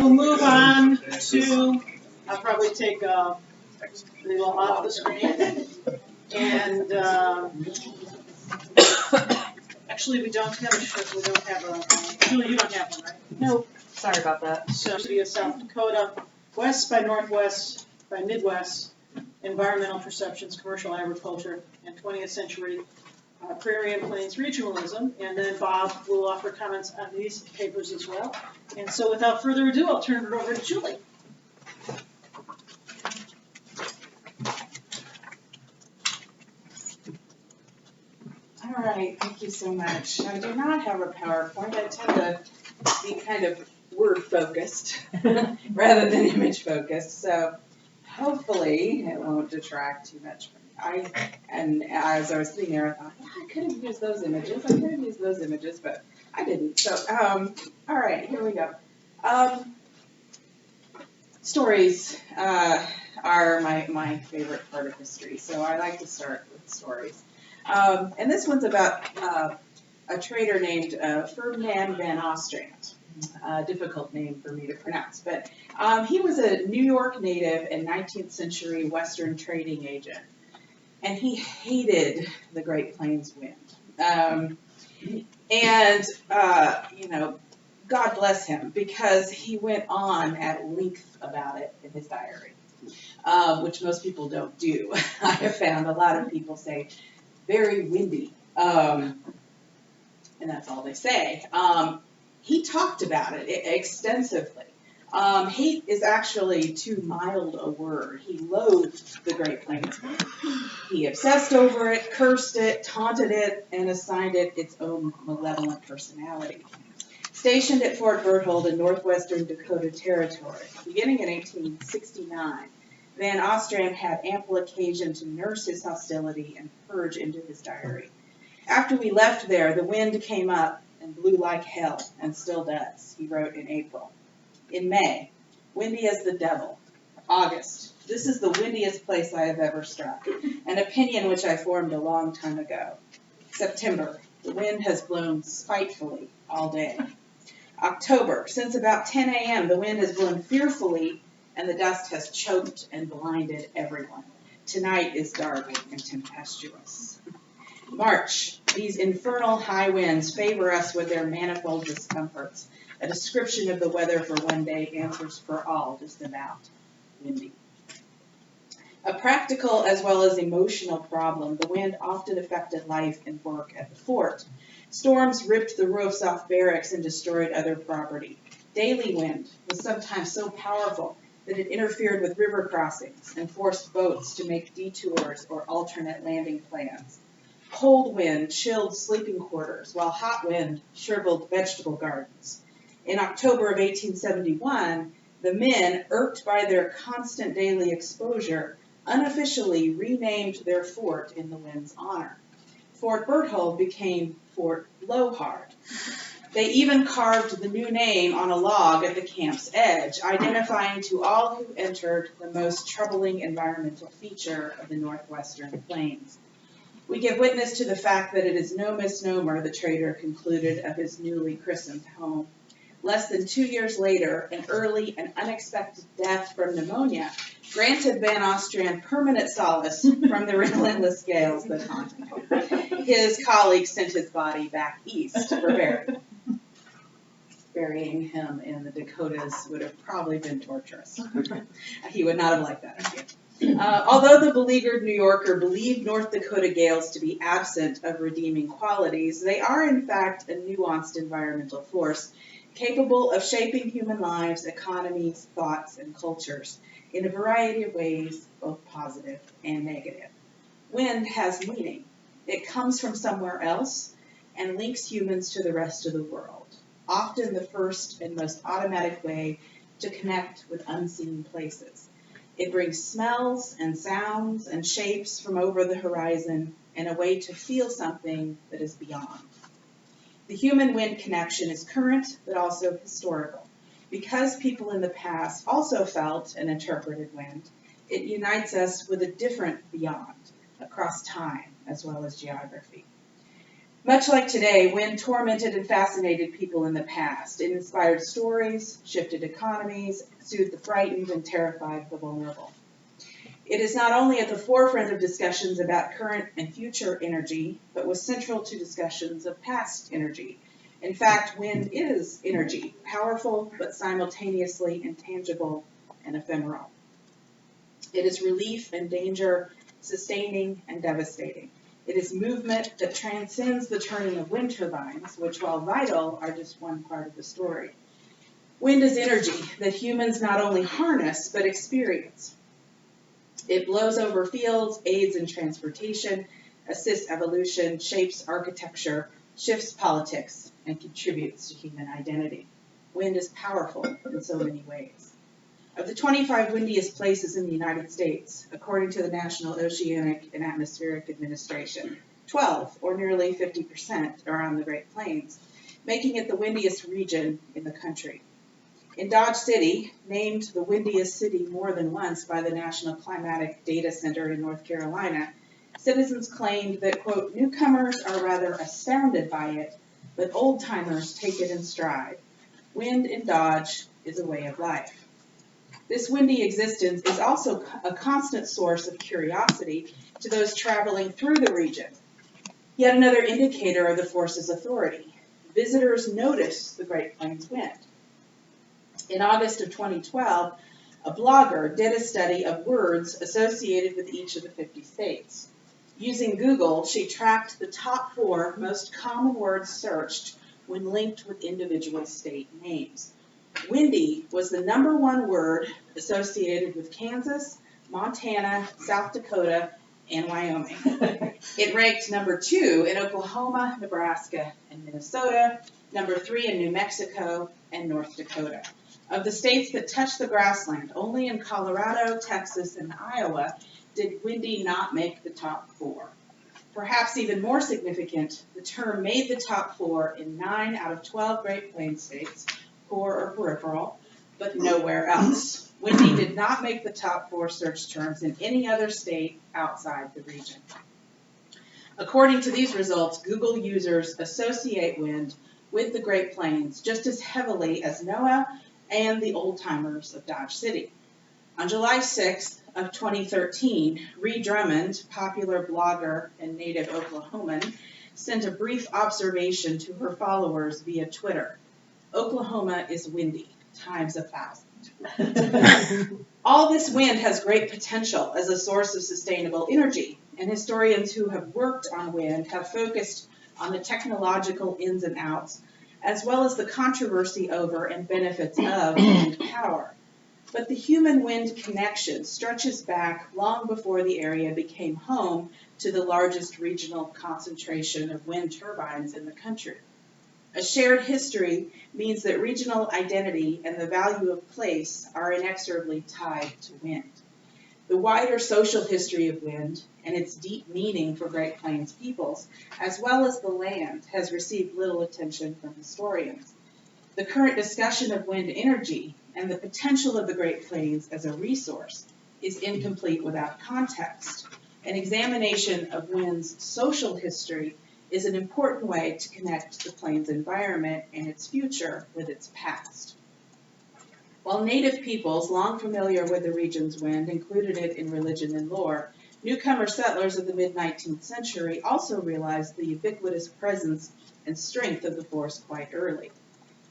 will move on to, I'll probably take Lilo off the screen. And actually, we don't have a, Julie, you don't have one, right? No, sorry about that. So, City of South Dakota, West by Northwest by Midwest, Environmental Perceptions, Commercial Agriculture, and 20th Century Prairie and Plains Regionalism. And then Bob will offer comments on these papers as well. And so without further ado, I'll turn it over to Julie. All right, thank you so much. I do not have a PowerPoint. I tend to be kind of word focused rather than image focused. So hopefully it won't detract too much from me. And as I was sitting there, I thought, yeah, I could have used those images, but I didn't. So, all right, here we go. Stories are my favorite part of history, so I like to start with stories. And this one's about a trader named Ferdinand van Ostrand. Difficult name for me to pronounce, but he was a New York native and 19th century Western trading agent, and he hated the Great Plains wind. You know, God bless him, because he went on at length about it in his diary, which most people don't do. I have found a lot of people say, very windy, and that's all they say. He talked about it extensively. Hate is actually too mild a word. He loathed the Great Plains. He obsessed over it, cursed it, taunted it, and assigned it its own malevolent personality. Stationed at Fort Berthold in northwestern Dakota Territory, beginning in 1869, Van Ostrand had ample occasion to nurse his hostility and purge into his diary. After we left there, the wind came up and blew like hell, and still does, he wrote in April. In May, windy as the devil. August, this is the windiest place I have ever struck, an opinion which I formed a long time ago. September, the wind has blown spitefully all day. October, since about 10 a.m., the wind has blown fearfully, and the dust has choked and blinded everyone. Tonight is dark and tempestuous. March, these infernal high winds favor us with their manifold discomforts. A description of the weather for one day answers for all, just about. Windy. A practical as well as emotional problem, the wind often affected life and work at the fort. Storms ripped the roofs off barracks and destroyed other property. Daily wind was sometimes so powerful that it interfered with river crossings and forced boats to make detours or alternate landing plans. Cold wind chilled sleeping quarters, while hot wind shriveled vegetable gardens. In October of 1871, the men, irked by their constant daily exposure, unofficially renamed their fort in the wind's honor. Fort Berthold became Fort Blowhard. They even carved the new name on a log at the camp's edge, identifying to all who entered the most troubling environmental feature of the northwestern plains. We give witness to the fact that it is no misnomer, the trader concluded of his newly christened home. Less than 2 years later, an early and unexpected death from pneumonia granted Van Ostrand permanent solace from the relentless gales that haunted him. His colleagues sent his body back east for burial. Burying him in the Dakotas would have probably been torturous. He would not have liked that idea. Although the beleaguered New Yorker believed North Dakota gales to be absent of redeeming qualities, they are in fact a nuanced environmental force, capable of shaping human lives, economies, thoughts, and cultures in a variety of ways, both positive and negative. Wind has meaning. It comes from somewhere else and links humans to the rest of the world, often the first and most automatic way to connect with unseen places. It brings smells and sounds and shapes from over the horizon and a way to feel something that is beyond. The human-wind connection is current, but also historical. Because people in the past also felt and interpreted wind, it unites us with a different beyond, across time as well as geography. Much like today, wind tormented and fascinated people in the past. It inspired stories, shifted economies, soothed the frightened, and terrified the vulnerable. It is not only at the forefront of discussions about current and future energy, but was central to discussions of past energy. In fact, wind is energy, powerful but simultaneously intangible and ephemeral. It is relief and danger, sustaining and devastating. It is movement that transcends the turning of wind turbines, which, while vital, are just one part of the story. Wind is energy that humans not only harness, but experience. It blows over fields, aids in transportation, assists evolution, shapes architecture, shifts politics, and contributes to human identity. Wind is powerful in so many ways. Of the 25 windiest places in the United States, according to the National Oceanic and Atmospheric Administration, 12, or nearly 50%, are on the Great Plains, making it the windiest region in the country. In Dodge City, named the windiest city more than once by the National Climatic Data Center in North Carolina, citizens claimed that, quote, newcomers are rather astounded by it, but old-timers take it in stride. Wind in Dodge is a way of life. This windy existence is also a constant source of curiosity to those traveling through the region. Yet another indicator of the force's authority. Visitors notice the Great Plains wind. In August of 2012, a blogger did a study of words associated with each of the 50 states. Using Google, she tracked the top 4 most common words searched when linked with individual state names. Windy was the #1 word associated with Kansas, Montana, South Dakota, and Wyoming. It ranked #2 in Oklahoma, Nebraska, and Minnesota, #3 in New Mexico and North Dakota. Of the states that touch the grassland, only in Colorado, Texas, and Iowa did windy not make the top 4. Perhaps even more significant, the term made the top 4 in 9 out of 12 Great Plains states, core or peripheral, but nowhere else. Windy did not make the top 4 search terms in any other state outside the region. According to these results, Google users associate wind with the Great Plains just as heavily as NOAA and the old-timers of Dodge City. On July 6th of 2013, Ree Drummond, popular blogger and native Oklahoman, sent a brief observation to her followers via Twitter. Oklahoma is windy, times 1,000. All this wind has great potential as a source of sustainable energy, and historians who have worked on wind have focused on the technological ins and outs, as well as the controversy over and benefits of wind power. But the human-wind connection stretches back long before the area became home to the largest regional concentration of wind turbines in the country. A shared history means that regional identity and the value of place are inexorably tied to wind. The wider social history of wind and its deep meaning for Great Plains peoples, as well as the land, has received little attention from historians. The current discussion of wind energy and the potential of the Great Plains as a resource is incomplete without context. An examination of wind's social history is an important way to connect the Plains environment and its future with its past. While native peoples, long familiar with the region's wind, included it in religion and lore, newcomer settlers of the mid-19th century also realized the ubiquitous presence and strength of the force quite early.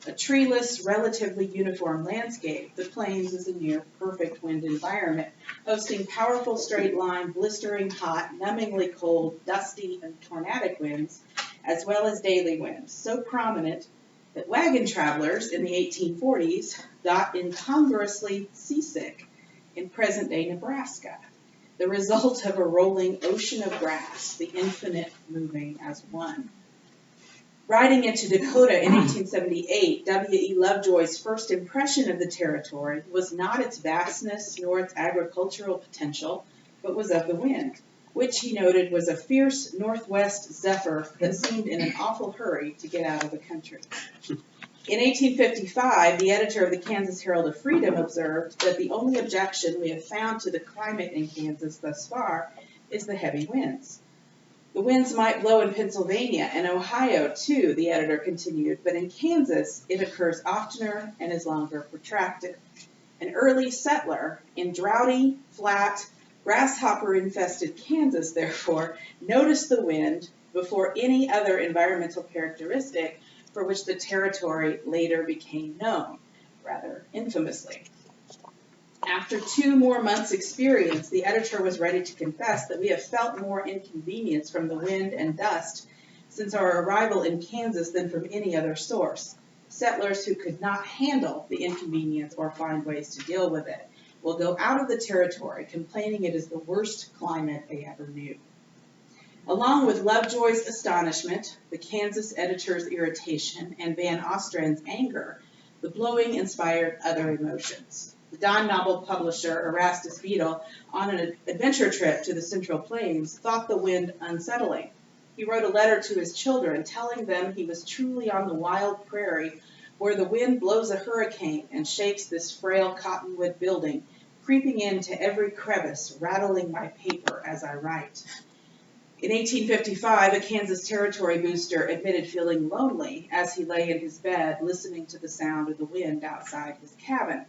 A treeless, relatively uniform landscape, the Plains is a near-perfect wind environment, hosting powerful straight-line, blistering hot, numbingly cold, dusty, and tornadic winds, as well as daily winds, so prominent that wagon travelers in the 1840s got incongruously seasick in present-day Nebraska, the result of a rolling ocean of grass, the infinite moving as one. Riding into Dakota in 1878, W.E. Lovejoy's first impression of the territory was not its vastness nor its agricultural potential, but was of the wind, which he noted was a fierce northwest zephyr that seemed in an awful hurry to get out of the country. In 1855, the editor of the Kansas Herald of Freedom observed that the only objection we have found to the climate in Kansas thus far is the heavy winds. The winds might blow in Pennsylvania and Ohio, too, the editor continued, but in Kansas it occurs oftener and is longer protracted. An early settler in droughty, flat, grasshopper-infested Kansas, therefore, noticed the wind before any other environmental characteristic for which the territory later became known, rather infamously. After 2 more months' experience, the editor was ready to confess that we have felt more inconvenience from the wind and dust since our arrival in Kansas than from any other source. Settlers who could not handle the inconvenience or find ways to deal with it will go out of the territory complaining it is the worst climate they ever knew. Along with Lovejoy's astonishment, the Kansas editor's irritation, and Van Ostran's anger, the blowing inspired other emotions. The dime novel publisher Erastus Beadle, on an adventure trip to the Central Plains, thought the wind unsettling. He wrote a letter to his children telling them he was truly on the wild prairie where the wind blows a hurricane and shakes this frail cottonwood building, creeping into every crevice, rattling my paper as I write. In 1855, a Kansas Territory booster admitted feeling lonely as he lay in his bed listening to the sound of the wind outside his cabin.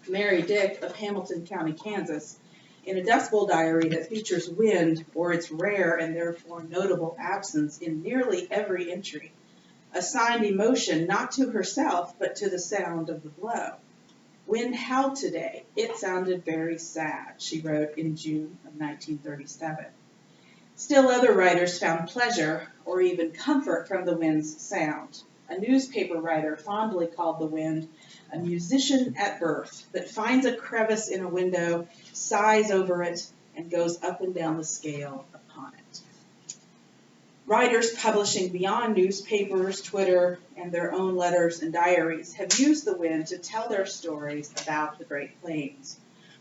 Mary Dick of Hamilton County, Kansas, in a Dust Bowl diary that features wind or its rare and therefore notable absence in nearly every entry, assigned emotion not to herself but to the sound of the blow. Wind howled today. It sounded very sad, she wrote in June of 1937. Still other writers found pleasure or even comfort from the wind's sound. A newspaper writer fondly called the wind a musician at birth that finds a crevice in a window, sighs over it, and goes up and down the scale upon it. Writers publishing beyond newspapers, Twitter, and their own letters and diaries have used the wind to tell their stories about the Great Plains.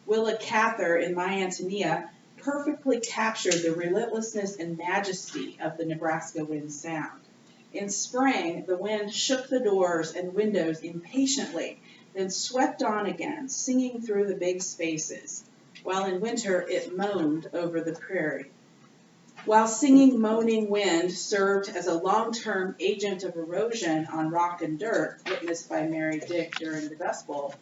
Willa Cather in My Antonia perfectly captured the relentlessness and majesty of the Nebraska wind sound. In spring, the wind shook the doors and windows impatiently, then swept on again, singing through the big spaces, while in winter it moaned over the prairie. While singing, moaning wind served as a long-term agent of erosion on rock and dirt, witnessed by Mary Dick during the Dust Bowl,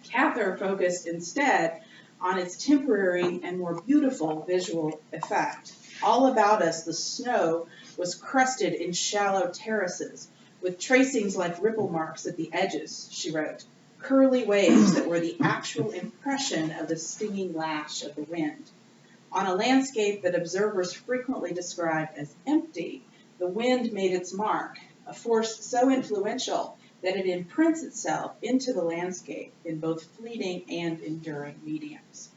Cather focused instead on its temporary and more beautiful visual effect. All about us, the snow was crusted in shallow terraces, with tracings like ripple marks at the edges, she wrote, curly waves that were the actual impression of the stinging lash of the wind. On a landscape that observers frequently describe as empty, the wind made its mark, a force so influential that it imprints itself into the landscape in both fleeting and enduring mediums.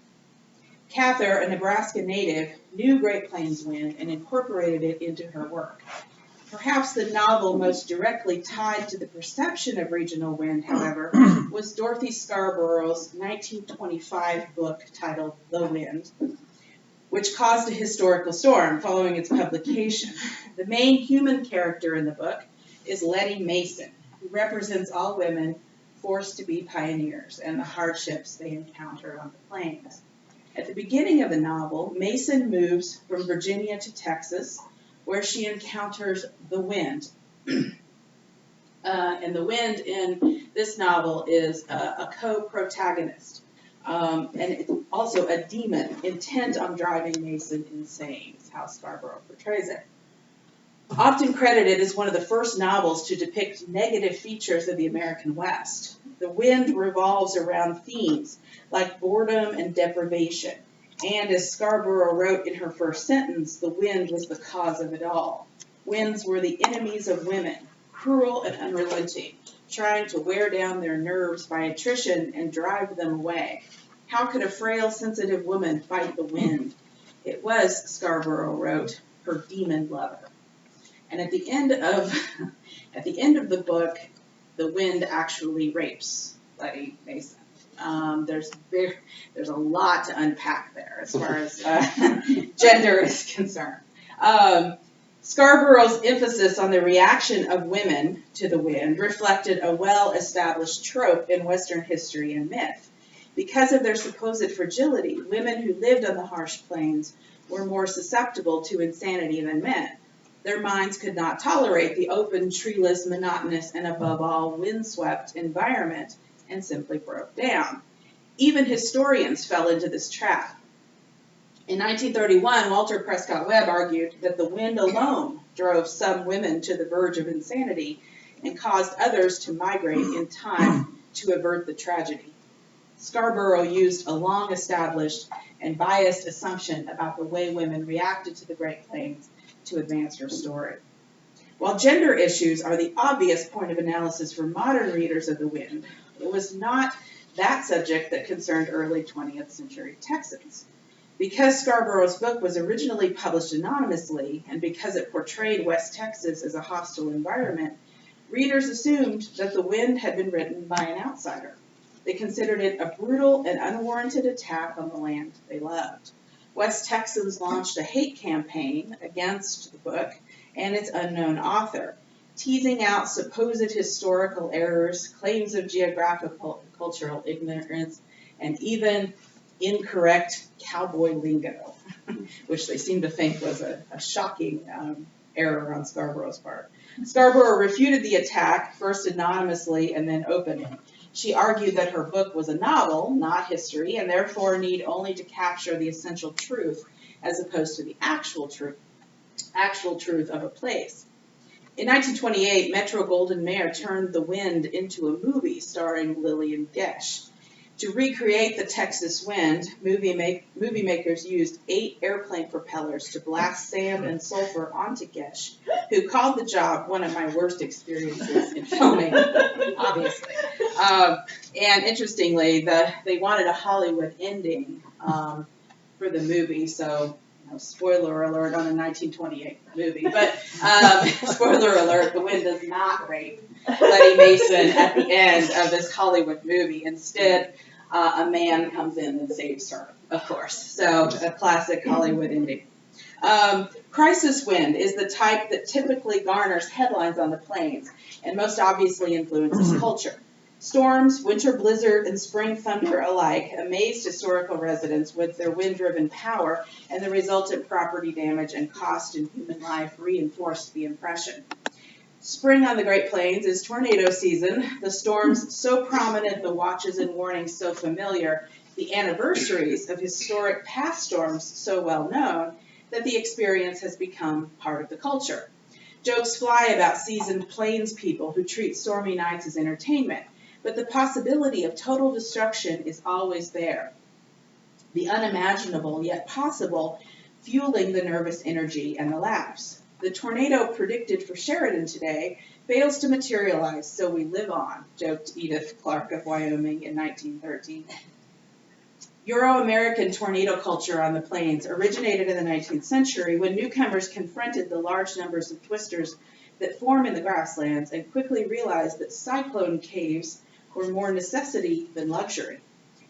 Cather, a Nebraska native, knew Great Plains wind and incorporated it into her work. Perhaps the novel most directly tied to the perception of regional wind, however, was Dorothy Scarborough's 1925 book titled The Wind, which caused a historical storm following its publication. The main human character in the book is Letty Mason, who represents all women forced to be pioneers and the hardships they encounter on the plains. At the beginning of the novel, Mason moves from Virginia to Texas, where she encounters the wind. And the wind in this novel is a co-protagonist. And it's also a demon intent on driving Mason insane, is how Scarborough portrays it. Often credited as one of the first novels to depict negative features of the American West, The Wind revolves around themes like boredom and deprivation. And as Scarborough wrote in her first sentence, the wind was the cause of it all. Winds were the enemies of women, cruel and unrelenting, trying to wear down their nerves by attrition and drive them away. How could a frail, sensitive woman fight the wind? It was, Scarborough wrote, her demon lover. And at the end of the book, the wind actually rapes Letty Mason. There's a lot to unpack there as far as gender is concerned. Scarborough's emphasis on the reaction of women to the wind reflected a well-established trope in Western history and myth. Because of their supposed fragility, women who lived on the harsh plains were more susceptible to insanity than men. Their minds could not tolerate the open, treeless, monotonous, and above all, windswept environment and simply broke down. Even historians fell into this trap. In 1931, Walter Prescott Webb argued that the wind alone drove some women to the verge of insanity and caused others to migrate in time to avert the tragedy. Scarborough used a long-established and biased assumption about the way women reacted to the Great Plains to advance her story. While gender issues are the obvious point of analysis for modern readers of The Wind, it was not that subject that concerned early 20th century Texans. Because Scarborough's book was originally published anonymously, and because it portrayed West Texas as a hostile environment, readers assumed that The Wind had been written by an outsider. They considered it a brutal and unwarranted attack on the land they loved. West Texans launched a hate campaign against the book and its unknown author, teasing out supposed historical errors, claims of geographical and cultural ignorance, and even incorrect cowboy lingo, which they seemed to think was a shocking error on Scarborough's part. Scarborough refuted the attack, first anonymously and then openly. She argued that her book was a novel, not history, and therefore need only to capture the essential truth as opposed to the actual truth of a place. In 1928, Metro-Goldwyn-Mayer turned The Wind into a movie starring Lillian Gish. To recreate the Texas wind, movie makers used 8 airplane propellers to blast sand and sulfur onto Gish, who called the job one of my worst experiences in filmmaking, obviously. And interestingly, they wanted a Hollywood ending for the movie, so spoiler alert on a 1928 movie. But spoiler alert, The Wind does not rape Letty Mason at the end of this Hollywood movie. Instead, a man comes in and saves her, of course. So a classic Hollywood ending. Crisis wind is the type that typically garners headlines on the plains and most obviously influences culture. Storms, winter blizzard, and spring thunder alike amazed historical residents with their wind-driven power, and the resultant property damage and cost in human life reinforced the impression. Spring on the Great Plains is tornado season, the storms so prominent, the watches and warnings so familiar, the anniversaries of historic past storms so well known, that the experience has become part of the culture. Jokes fly about seasoned plains people who treat stormy nights as entertainment, but the possibility of total destruction is always there. The unimaginable, yet possible, fueling the nervous energy and the laughs. The tornado predicted for Sheridan today fails to materialize, so we live on, joked Edith Clark of Wyoming in 1913. Euro-American tornado culture on the plains originated in the 19th century when newcomers confronted the large numbers of twisters that form in the grasslands and quickly realized that cyclone caves were more necessity than luxury.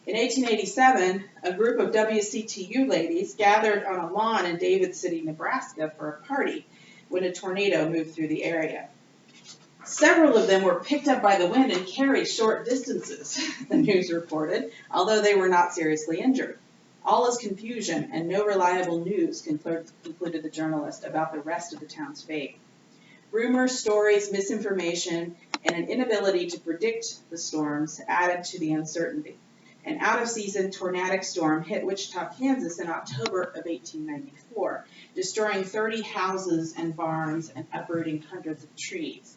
In 1887, a group of WCTU ladies gathered on a lawn in David City, Nebraska for a party when a tornado moved through the area. Several of them were picked up by the wind and carried short distances, the news reported, although they were not seriously injured. All is confusion and no reliable news, concluded the journalist, about the rest of the town's fate. Rumors, stories, misinformation, and an inability to predict the storms added to the uncertainty. An out-of-season tornadic storm hit Wichita, Kansas in October of 1894, destroying 30 houses and barns and uprooting hundreds of trees.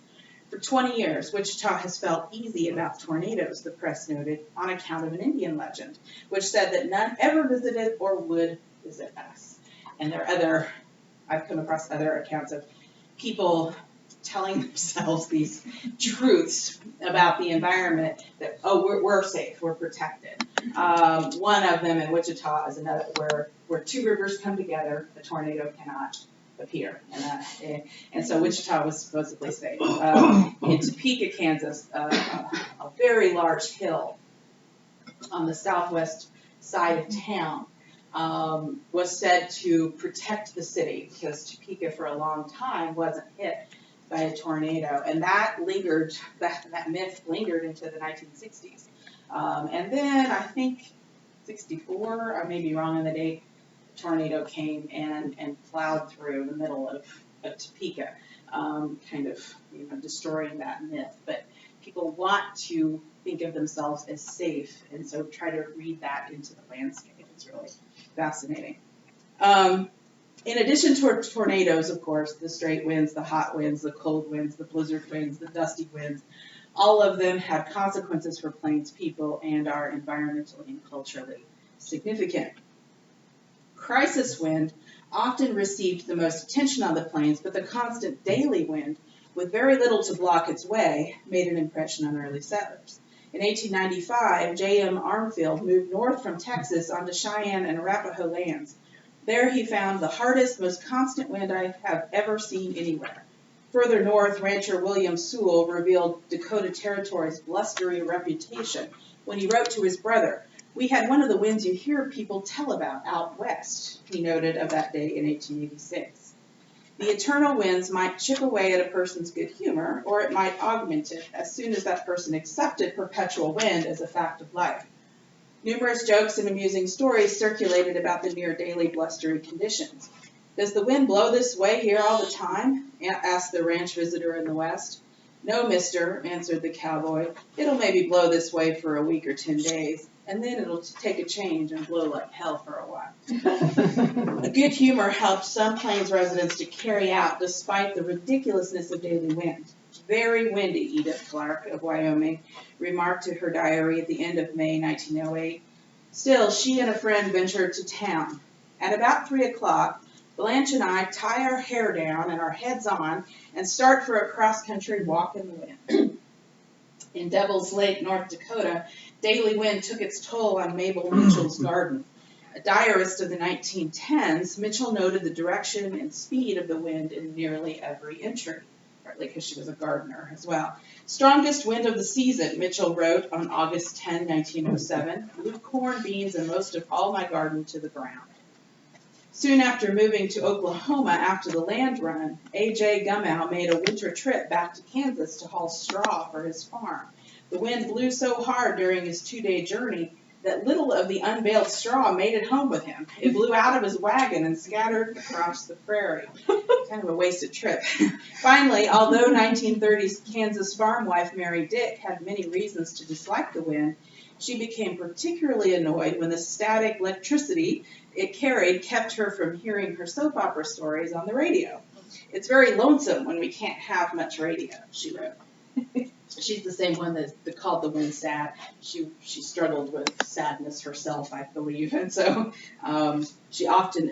For 20 years, Wichita has felt easy about tornadoes, the press noted, on account of an Indian legend, which said that none ever visited or would visit us. And I've come across other accounts of people telling themselves these truths about the environment that, we're safe, we're protected. One of them in Wichita is another where two rivers come together, a tornado cannot appear. And so Wichita was supposedly safe. In Topeka, Kansas, a very large hill on the southwest side of town was said to protect the city because Topeka for a long time wasn't hit by a tornado, and that myth lingered into the 1960s. And then I think 64, I may be wrong on the date, tornado came and plowed through the middle of Topeka, kind of destroying that myth. But people want to think of themselves as safe, and so try to read that into the landscape. It's really fascinating. In addition to tornadoes, of course, the straight winds, the hot winds, the cold winds, the blizzard winds, the dusty winds, all of them have consequences for Plains people and are environmentally and culturally significant. Crisis wind often received the most attention on the Plains, but the constant daily wind, with very little to block its way, made an impression on early settlers. In 1895, J.M. Armfield moved north from Texas onto Cheyenne and Arapaho lands. There he found the hardest, most constant wind I have ever seen anywhere. Further north, rancher William Sewell revealed Dakota Territory's blustery reputation when he wrote to his brother, "We had one of the winds you hear people tell about out west," he noted of that day in 1886. The eternal winds might chip away at a person's good humor, or it might augment it as soon as that person accepted perpetual wind as a fact of life. Numerous jokes and amusing stories circulated about the near daily blustery conditions. "Does the wind blow this way here all the time?" asked the ranch visitor in the West. "No, mister," answered the cowboy. "It'll maybe blow this way for a week or 10 days, and then it'll take a change and blow like hell for a while." A good humor helped some Plains residents to carry out despite the ridiculousness of daily wind. "Very windy," Edith Clark of Wyoming remarked to her diary at the end of May 1908. Still, she and a friend ventured to town. "At about 3 o'clock, Blanche and I tie our hair down and our heads on and start for a cross-country walk in the wind." In Devil's Lake, North Dakota, daily wind took its toll on Mabel Mitchell's garden. A diarist of the 1910s, Mitchell noted the direction and speed of the wind in nearly every entry, partly because she was a gardener as well. "Strongest wind of the season," Mitchell wrote on August 10, 1907, "blew corn, beans, and most of all my garden to the ground." Soon after moving to Oklahoma after the land run, A.J. Gumow made a winter trip back to Kansas to haul straw for his farm. The wind blew so hard during his 2-day journey that little of the unbaled straw made it home with him. It blew out of his wagon and scattered across the prairie. Kind of a wasted trip. Finally, although 1930s Kansas farm wife Mary Dick had many reasons to dislike the wind, she became particularly annoyed when the static electricity it carried kept her from hearing her soap opera stories on the radio. "It's very lonesome when we can't have much radio," she wrote. She's the same one that called the wind sad. She struggled with sadness herself, I believe, and so she often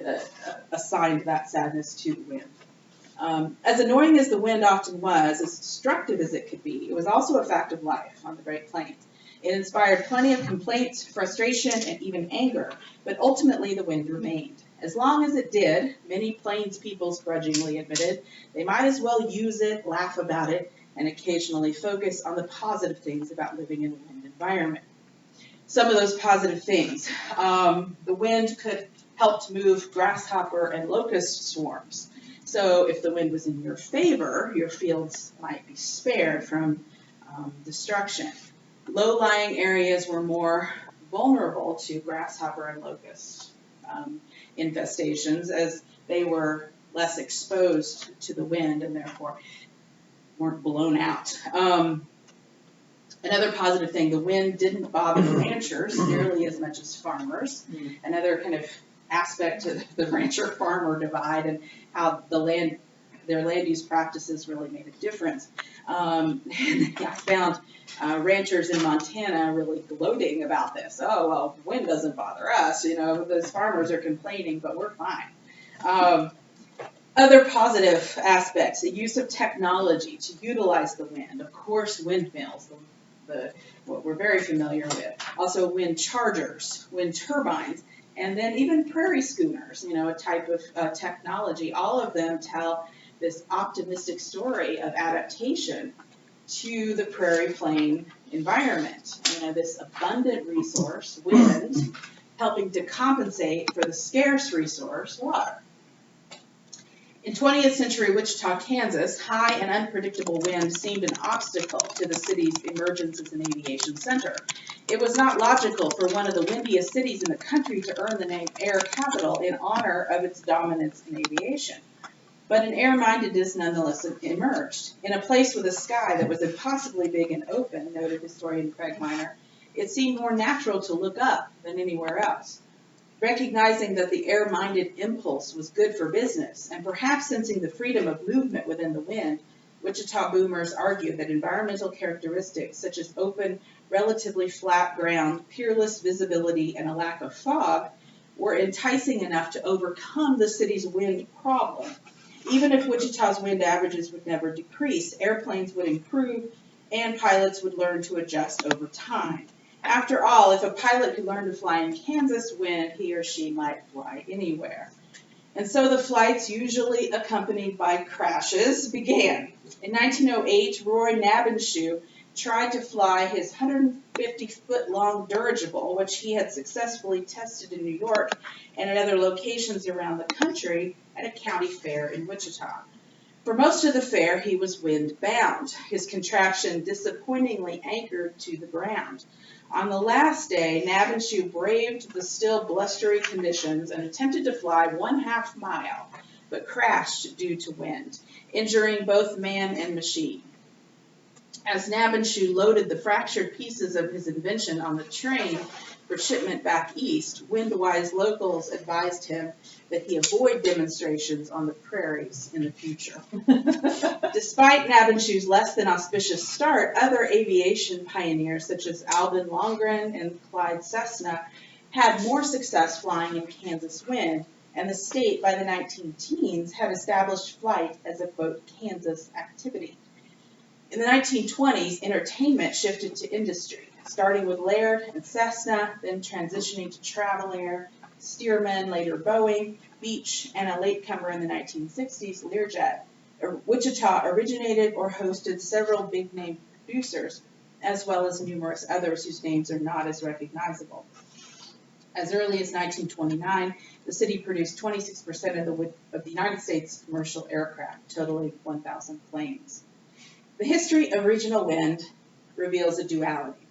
assigned that sadness to the wind. As annoying as the wind often was, as destructive as it could be, it was also a fact of life on the Great Plains. It inspired plenty of complaints, frustration, and even anger, but ultimately the wind remained. As long as it did, many Plains peoples grudgingly admitted, they might as well use it, laugh about it, and occasionally focus on the positive things about living in a wind environment. Some of those positive things. The wind could help to move grasshopper and locust swarms. So if the wind was in your favor, your fields might be spared from destruction. Low-lying areas were more vulnerable to grasshopper and locust infestations as they were less exposed to the wind and therefore weren't blown out. Another positive thing, the wind didn't bother ranchers nearly as much as farmers. Another kind of aspect to the rancher-farmer divide and how their land use practices really made a difference. And I found ranchers in Montana really gloating about this. "Oh, well, wind doesn't bother us. Those farmers are complaining, but we're fine." Other positive aspects, the use of technology to utilize the wind. Of course, windmills, what we're very familiar with. Also wind chargers, wind turbines, and then even prairie schooners, a type of technology. All of them tell this optimistic story of adaptation to the prairie plain environment. This abundant resource, wind, helping to compensate for the scarce resource, water. In 20th century Wichita, Kansas, high and unpredictable wind seemed an obstacle to the city's emergence as an aviation center. It was not logical for one of the windiest cities in the country to earn the name Air Capital in honor of its dominance in aviation. But an air-mindedness nonetheless emerged. In a place with a sky that was impossibly big and open, noted historian Craig Miner, it seemed more natural to look up than anywhere else. Recognizing that the air-minded impulse was good for business, and perhaps sensing the freedom of movement within the wind, Wichita boomers argued that environmental characteristics such as open, relatively flat ground, peerless visibility, and a lack of fog were enticing enough to overcome the city's wind problem. Even if Wichita's wind averages would never decrease, airplanes would improve, and pilots would learn to adjust over time. After all, if a pilot could learn to fly in Kansas wind, he or she might fly anywhere. And so the flights, usually accompanied by crashes, began. In 1908, Roy Nabenshoe tried to fly his 150-foot-long dirigible, which he had successfully tested in New York and at other locations around the country, at a county fair in Wichita. For most of the fair, he was wind-bound, his contraption disappointingly anchored to the ground. On the last day, Nabenshoe braved the still blustery conditions and attempted to fly 1/2 mile, but crashed due to wind, injuring both man and machine. As Nabenshoe loaded the fractured pieces of his invention on the train for shipment back east, wind-wise locals advised him that he avoid demonstrations on the prairies in the future. Despite Nabenshoe's less than auspicious start, other aviation pioneers such as Alvin Longren and Clyde Cessna had more success flying in Kansas wind, and the state by the 19-teens had established flight as a, quote, Kansas activity. In the 1920s, entertainment shifted to industry, starting with Laird and Cessna, then transitioning to Travel Air, Stearman, later Boeing, Beech, and a latecomer in the 1960s, Learjet. Wichita originated or hosted several big-name producers, as well as numerous others whose names are not as recognizable. As early as 1929, the city produced 26% of the United States commercial aircraft, totaling 1,000 planes. The history of regional wind reveals a duality.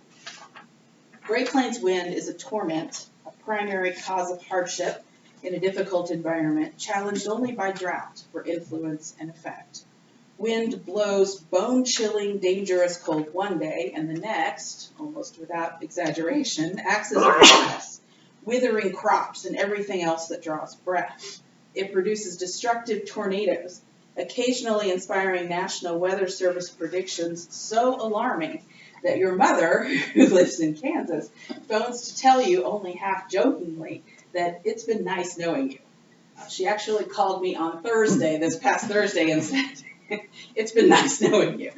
Great Plains wind is a torment, a primary cause of hardship in a difficult environment, challenged only by drought for influence and effect. Wind blows bone-chilling, dangerous cold one day, and the next, almost without exaggeration, acts as a furnace, withering crops and everything else that draws breath. It produces destructive tornadoes, occasionally inspiring National Weather Service predictions so alarming that your mother, who lives in Kansas, phones to tell you, only half jokingly, that it's been nice knowing you. She actually called me on Thursday, this past Thursday, and said, it's been nice knowing you.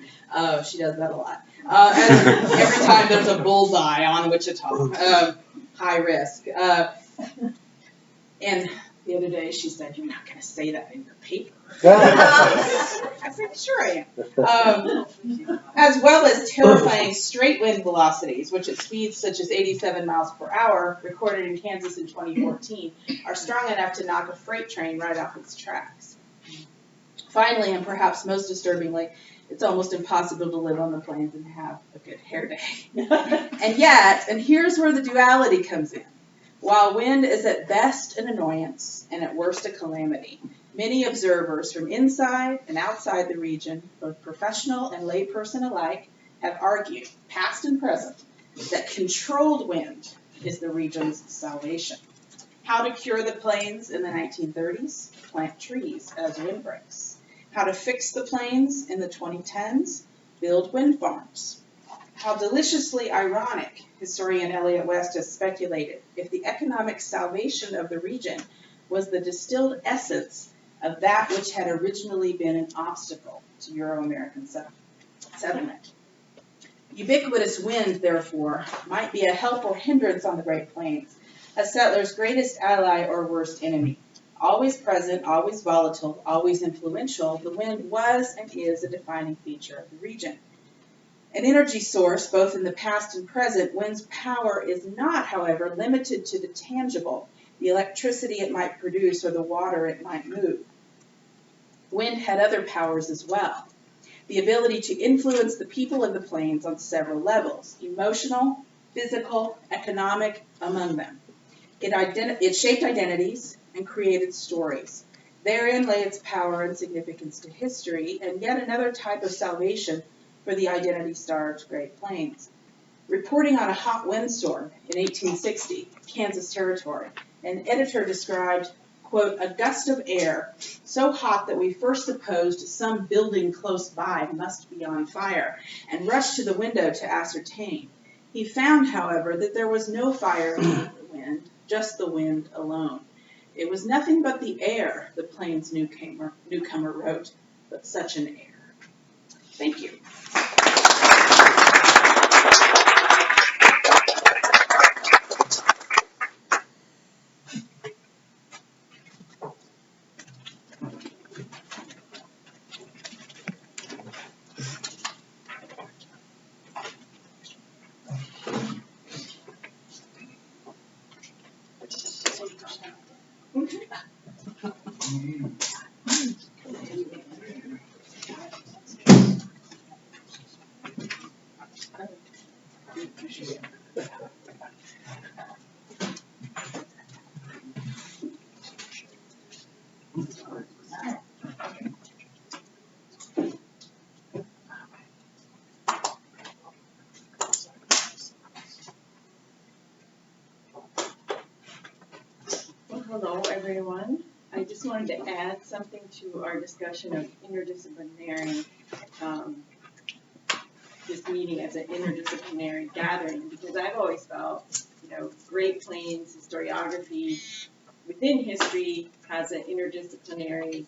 She does that a lot. And every time there's a bullseye on Wichita, high risk. And the other day she said, you're not going to say that in your paper. I said, sure I am. As well as terrifying straight wind velocities, which at speeds such as 87 miles per hour, recorded in Kansas in 2014, are strong enough to knock a freight train right off its tracks. Finally, and perhaps most disturbingly, it's almost impossible to live on the plains and have a good hair day. And yet, and here's where the duality comes in. While wind is at best an annoyance and at worst a calamity, many observers from inside and outside the region, both professional and layperson alike, have argued, past and present, that controlled wind is the region's salvation. How to cure the plains in the 1930s? Plant trees as windbreaks. How to fix the plains in the 2010s? Build wind farms. How deliciously ironic, historian Elliot West has speculated, if the economic salvation of the region was the distilled essence of that which had originally been an obstacle to Euro-American settlement. Ubiquitous wind, therefore, might be a help or hindrance on the Great Plains, a settler's greatest ally or worst enemy. Always present, always volatile, always influential, the wind was and is a defining feature of the region. An energy source, both in the past and present, wind's power is not, however, limited to the tangible, the electricity it might produce or the water it might move. Wind had other powers as well. The ability to influence the people of the plains on several levels, emotional, physical, economic, among them. It shaped identities and created stories. Therein lay its power and significance to history, and yet another type of salvation for the identity-starved Great Plains. Reporting on a hot windstorm in 1860, Kansas Territory, an editor described, quote, a gust of air so hot that we first supposed some building close by must be on fire, and rushed to the window to ascertain. He found, however, that there was no fire in the wind, just the wind alone. It was nothing but the air, the Plains newcomer wrote, but such an air. Thank you. Well, hello, everyone. I just wanted to add something to our discussion of interdisciplinary, this meeting as an interdisciplinary gathering, because I've always felt, Great Plains historiography within history has an interdisciplinary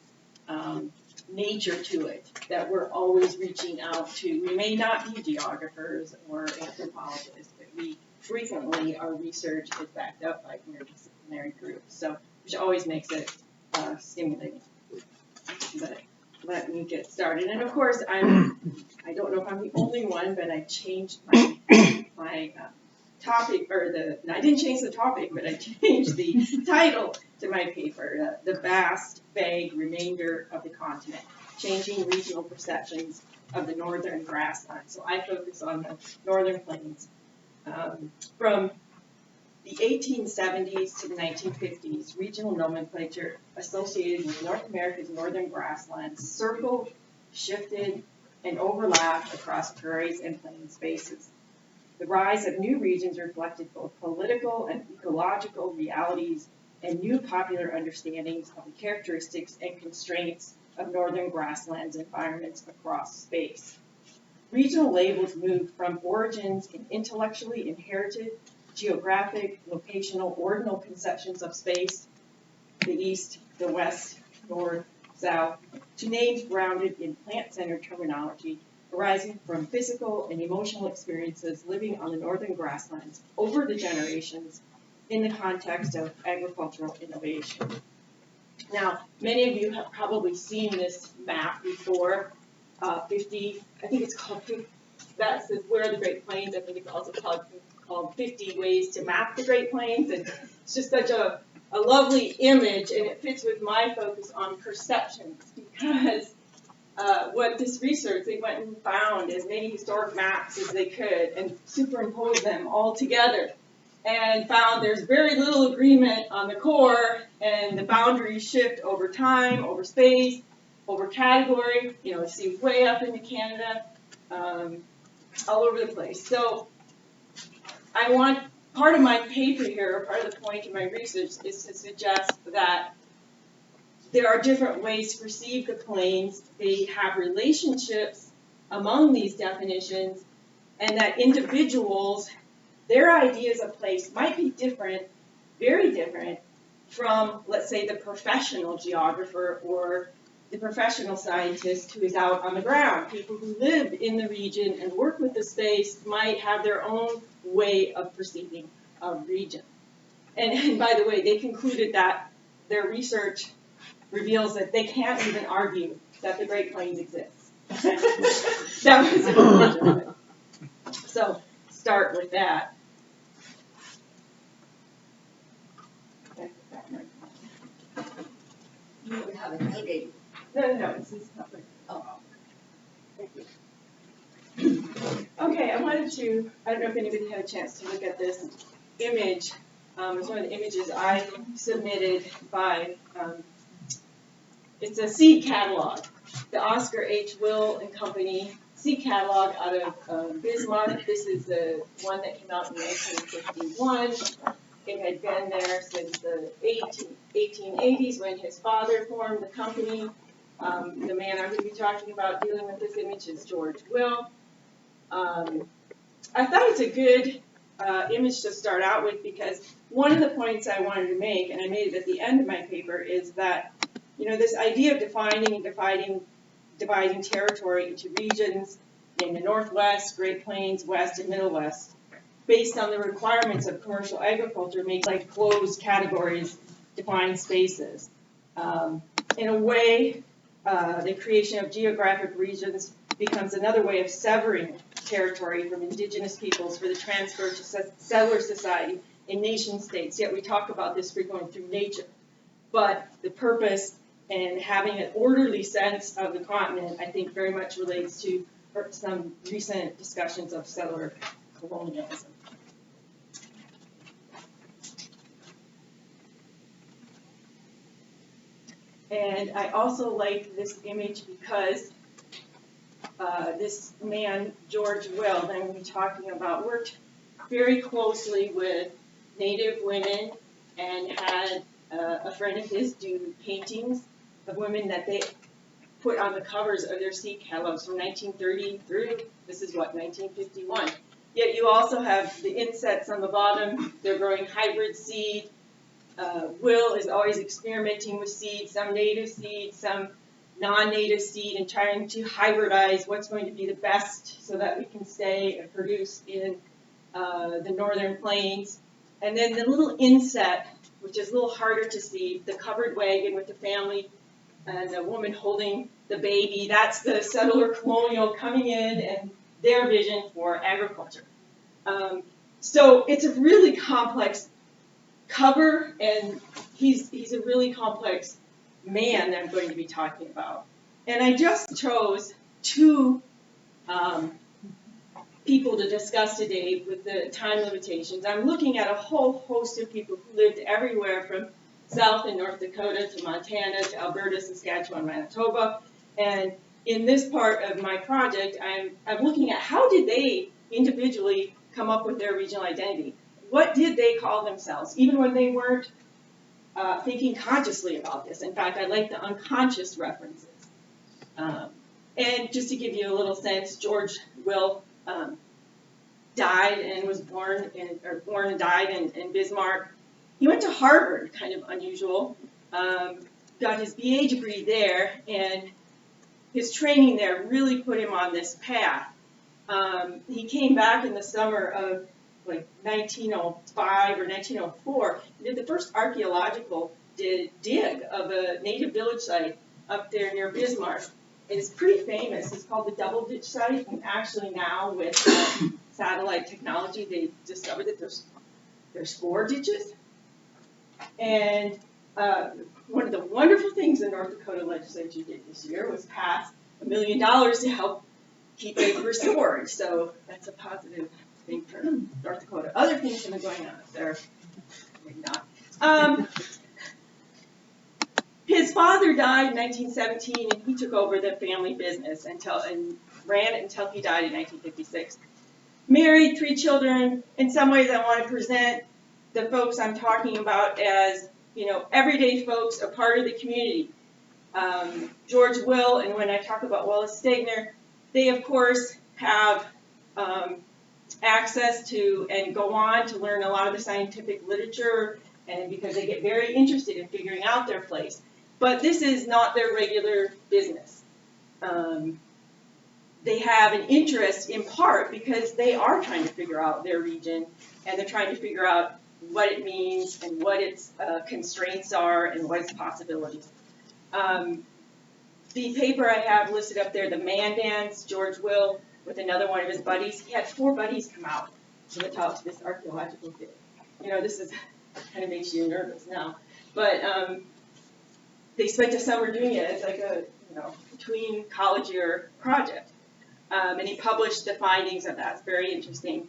nature to it, that we're always reaching out to. We may not be geographers or anthropologists, but we frequently, our research is backed up by interdisciplinary groups, so which always makes it stimulating. But let me get started. And of course, I don't know if I'm the only one, but I changed my topic, I didn't change the topic, but I changed the title to my paper, The Vast, Vague Remainder of the Continent, Changing Regional Perceptions of the Northern Grasslands. So I focus on the Northern Plains. From the 1870s to the 1950s, regional nomenclature associated with North America's northern grasslands circled, shifted, and overlapped across prairies and plain spaces. The rise of new regions reflected both political and ecological realities and new popular understandings of the characteristics and constraints of northern grasslands environments across space. Regional labels moved from origins in intellectually inherited geographic, locational, ordinal conceptions of space, the east, the west, north, south, to names grounded in plant-centered terminology arising from physical and emotional experiences living on the northern grasslands over the generations in the context of agricultural innovation. Now, many of you have probably seen this map before. 50, I think it's called 50, that's where the Great Plains, I think it's also called 50 Ways to Map the Great Plains, and it's just such a lovely image, and it fits with my focus on perceptions, because what this research, they went and found as many historic maps as they could and superimposed them all together, and found there's very little agreement on the core, and the boundaries shift over time, over space, over category, see way up into Canada, all over the place. So I want, part of my paper here, part of the point of my research is to suggest that there are different ways to perceive the plains. They have relationships among these definitions, and that individuals, their ideas of place might be different, very different, from, let's say, the professional geographer or the professional scientist who is out on the ground. People who live in the region and work with the space might have their own way of perceiving a region. And by the way, they concluded that their research reveals that they can't even argue that the Great Plains exists. That was the conclusion of it. So start with that. You have an alligator. No, this is not like, oh. Thank you. Okay, I wanted to, I don't know if anybody had a chance to look at this image. It's one of the images I submitted by, it's a seed catalog. The Oscar H. Will and Company seed catalog out of Bismarck. This is the one that came out in 1951. It had been there since the 1880s when his father formed the company. The man I'm going to be talking about dealing with this image is George Will. I thought it's a good image to start out with because one of the points I wanted to make, and I made it at the end of my paper, is that, you know, this idea of defining and dividing territory into regions in the Northwest, Great Plains, West, and Middle West, based on the requirements of commercial agriculture, makes like closed categories, defined spaces. In a way, the creation of geographic regions becomes another way of severing territory from indigenous peoples for the transfer to settler society in nation states. Yet we talk about this frequently through nature. But the purpose and having an orderly sense of the continent, I think, very much relates to some recent discussions of settler colonialism. And I also like this image because this man, George Will, that I'm going to be talking about, worked very closely with Native women and had a friend of his do paintings of women that they put on the covers of their seed catalogs from 1930 through, this is what, 1951. Yet you also have the insets on the bottom. They're growing hybrid seed. Will is always experimenting with seeds, some native seeds, some non-native seed, and trying to hybridize what's going to be the best so that we can stay and produce in the northern plains. And then the little inset, which is a little harder to see, the covered wagon with the family and the woman holding the baby, that's the settler colonial coming in and their vision for agriculture. So it's a really complex cover, and he's a really complex man that I'm going to be talking about. And I just chose two people to discuss today with the time limitations. I'm looking at a whole host of people who lived everywhere from South and North Dakota to Montana to Alberta, Saskatchewan, Manitoba. And in this part of my project, I'm looking at how did they individually come up with their regional identity? What did they call themselves, even when they weren't thinking consciously about this? In fact, I like the unconscious references. And just to give you a little sense, George Will died and was born and died in Bismarck. He went to Harvard, kind of unusual, got his BA degree there, and his training there really put him on this path. He came back in the summer of like 1905 or 1904, and did the first archaeological dig of a native village site up there near Bismarck. It's pretty famous. It's called the Double Ditch Site, and actually now with satellite technology, they discovered that there's 4 ditches. And one of the wonderful things the North Dakota legislature did this year was pass $1 million to help keep it restored. So that's a positive thing for North Dakota. Other things that are going on up there, maybe not. His father died in 1917, and he took over the family business and ran it until he died in 1956. Married, 3 children. In some ways, I want to present the folks I'm talking about as, you know, everyday folks, a part of the community. George Will, and when I talk about Wallace Stegner, they of course have access to and go on to learn a lot of the scientific literature, and because they get very interested in figuring out their place. But this is not their regular business. They have an interest in part because they are trying to figure out their region, and they're trying to figure out what it means and what its constraints are and what its possibilities. The paper I have listed up there, the Man Dance, George Will, with another one of his buddies. He had 4 buddies come out to this archaeological dig. You know, this is kind of makes you nervous now. But they spent a summer doing it. It's like a between college year project. And he published the findings of that. It's very interesting.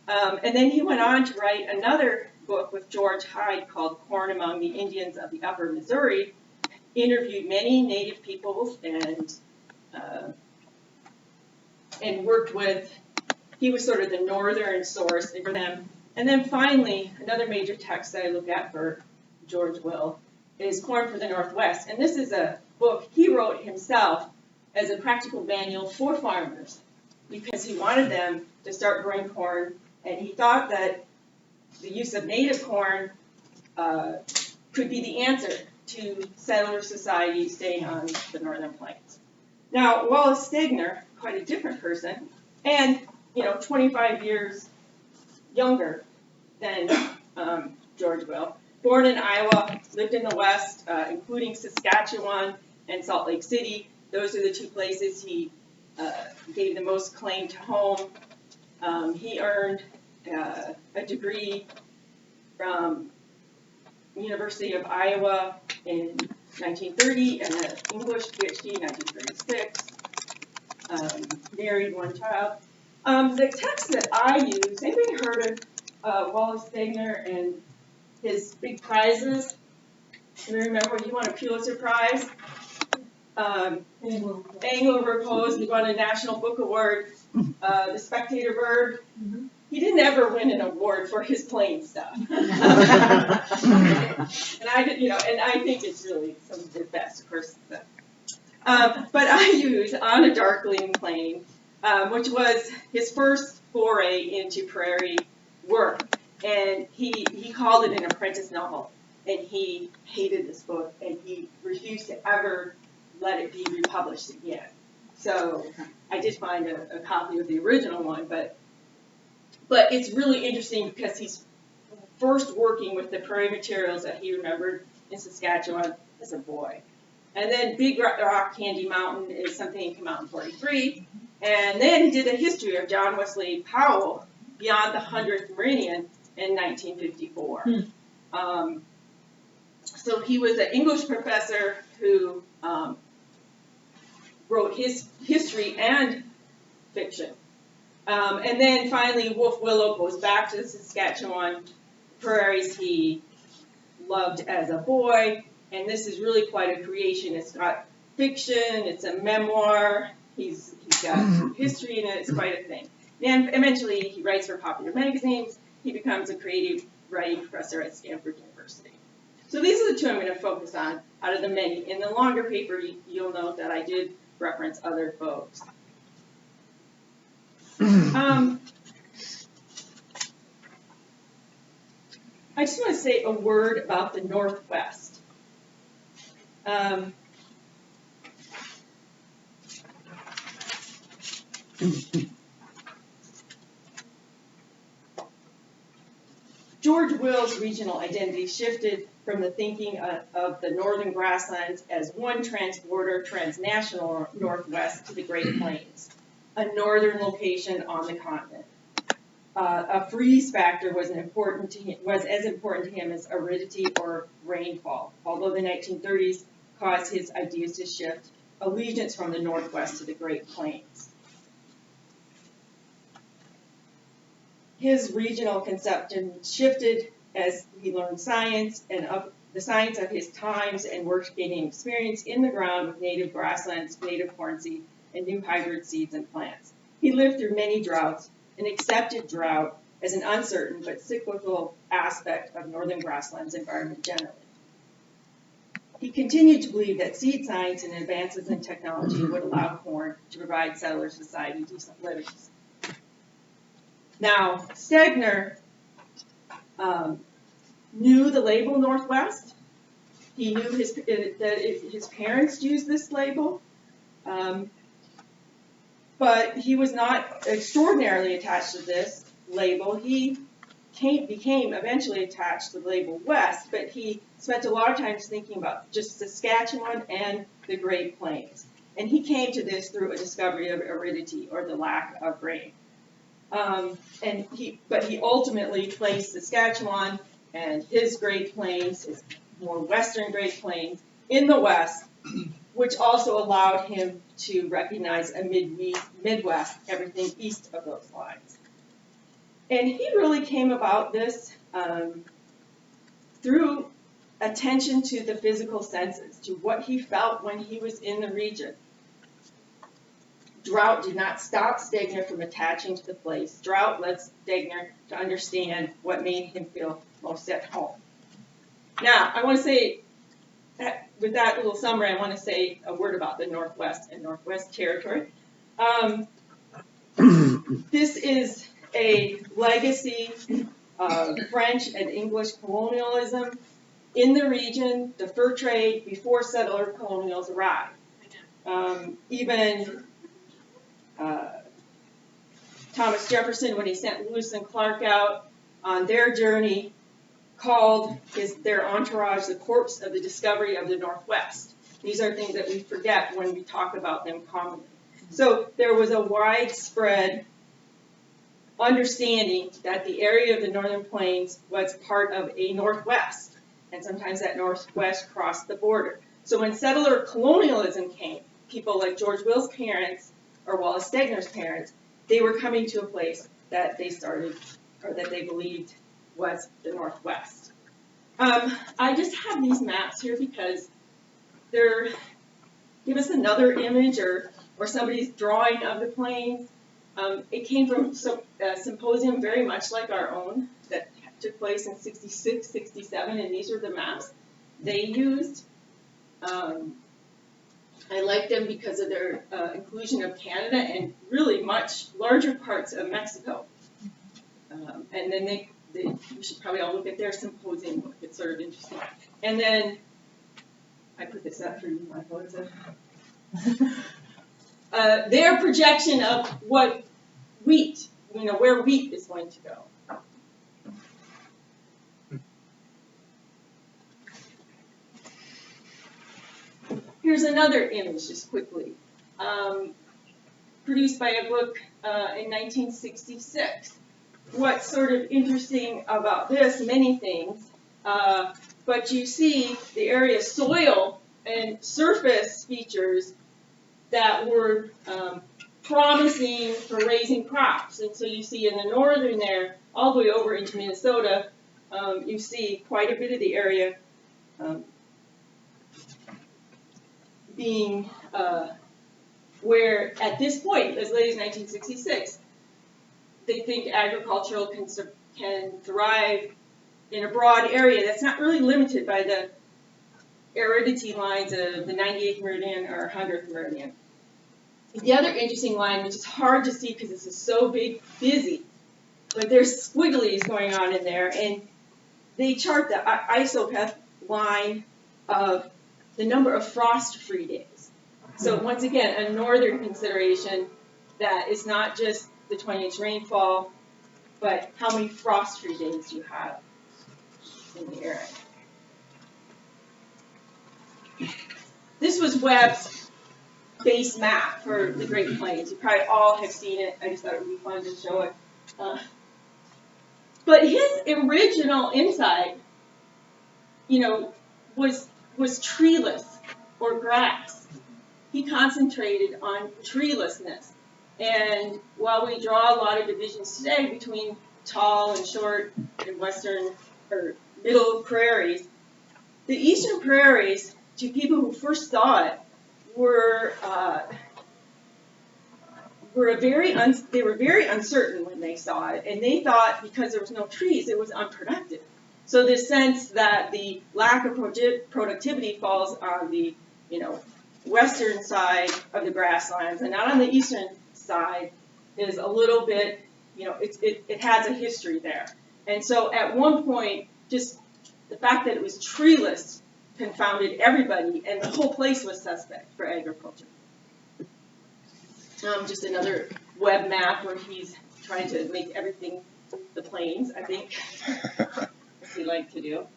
And then he went on to write another book with George Hyde called Corn Among the Indians of the Upper Missouri, interviewed many native peoples and worked with, he was sort of the northern source for them. And then finally, another major text that I look at for George Will is Corn for the Northwest. And this is a book he wrote himself as a practical manual for farmers because he wanted them to start growing corn, and he thought that the use of native corn could be the answer to settler society staying on the northern plains. Now, Wallace Stegner, quite a different person, and 25 years younger than George Will, born in Iowa, lived in the West, including Saskatchewan and Salt Lake City. Those are the two places he gave the most claim to home. He earned a degree from University of Iowa in 1930 and an English PhD in 1936. Married, one child. The text that I use, anybody heard of Wallace Stegner and his big prizes? Do you remember he won a Pulitzer Prize? Anglo Repose, he won a National Book Award. The Spectator Bird. He didn't ever win an award for his plain stuff. And I think it's really some of the best, of course. But I use On a Darkling Plain, which was his first foray into prairie work. And he called it an apprentice novel. And he hated this book, and he refused to ever let it be republished again. So I did find a copy of the original one, but it's really interesting because he's first working with the prairie materials that he remembered in Saskatchewan as a boy. And then Big Rock Candy Mountain is something that came out in 43. And then he did a history of John Wesley Powell beyond the 100th meridian in 1954. So he was an English professor who wrote his history and fiction. And then finally, Wolf Willow goes back to the Saskatchewan prairies he loved as a boy, and this is really quite a creation. It's got fiction, it's a memoir, he's got history in it, it's quite a thing. And eventually, he writes for popular magazines, he becomes a creative writing professor at Stanford University. So these are the two I'm going to focus on out of the many. In the longer paper, you'll note that I did reference other folks. I just want to say a word about the Northwest. George Will's regional identity shifted from the thinking of the northern grasslands as one transborder, transnational Northwest to the Great Plains, a northern location on the continent. A freeze factor was as important to him as aridity or rainfall, although the 1930s caused his ideas to shift allegiance from the Northwest to the Great Plains. His regional conception shifted as he learned science and of the science of his times and worked gaining experience in the ground with native grasslands, native corn seed, and new hybrid seeds and plants. He lived through many droughts and accepted drought as an uncertain but cyclical aspect of northern grasslands environment generally. He continued to believe that seed science and advances in technology would allow corn to provide settler society decent livings. Now, Stegner knew the label Northwest. He knew that his parents used this label, but he was not extraordinarily attached to this label. He became eventually attached to the label West, but he spent a lot of time thinking about just Saskatchewan and the Great Plains. And he came to this through a discovery of aridity, or the lack of rain. But he ultimately placed Saskatchewan and his Great Plains, his more western Great Plains, in the West, which also allowed him to recognize a Midwest, everything east of those lines. And he really came about this through attention to the physical senses, to what he felt when he was in the region. Drought did not stop Stegner from attaching to the place. Drought led Stegner to understand what made him feel most at home. Now, I want to say, with that little summary, I want to say a word about the Northwest and Northwest Territory. This is a legacy of French and English colonialism in the region, the fur trade before settler colonials arrived. Even Thomas Jefferson, when he sent Lewis and Clark out on their journey, called their entourage the corpse of the discovery of the Northwest. These are things that we forget when we talk about them commonly. So there was a widespread understanding that the area of the Northern Plains was part of a Northwest, and sometimes that Northwest crossed the border. So when settler colonialism came, people like George Will's parents or Wallace Stegner's parents, they were coming to a place that they started, or that they believed was the Northwest. I just have these maps here because they're give us another image or somebody's drawing of the plains. It came from a symposium very much like our own that took place in 66, 67, and these are the maps they used. I like them because of their inclusion of Canada and really much larger parts of Mexico. And then we should probably all look at their symposium. It's sort of interesting. And then I put this up for you, Michael. Their projection of what wheat, where wheat is going to go. Here's another image, just quickly, produced by a book in 1966. What's sort of interesting about this, many things, but you see the area soil and surface features that were promising for raising crops. And so you see in the northern there, all the way over into Minnesota, you see quite a bit of the area being where at this point, as late as 1966, they think agricultural can thrive in a broad area that's not really limited by the aridity lines of the 98th meridian or 100th meridian. The other interesting line, which is hard to see because this is so big, busy, but there's squigglies going on in there, and they chart the isopath line of the number of frost-free days. So once again, a northern consideration that is not just the 20-inch rainfall, but how many frost-free days you have in the area. This was Webb's base map for the Great Plains. You probably all have seen it. I just thought it would be fun to show it. But his original insight, was treeless or grass. He concentrated on treelessness. And while we draw a lot of divisions today between tall and short and western or middle prairies, the eastern prairies, to people who first saw it, were very uncertain when they saw it, and they thought because there was no trees, it was unproductive. So this sense that the lack of productivity falls on the western side of the grasslands and not on the eastern side is a little bit, it has a history there. And so at one point, just the fact that it was treeless confounded everybody, and the whole place was suspect for agriculture. Just another web map where he's trying to make everything the plains, I think, as he liked to do.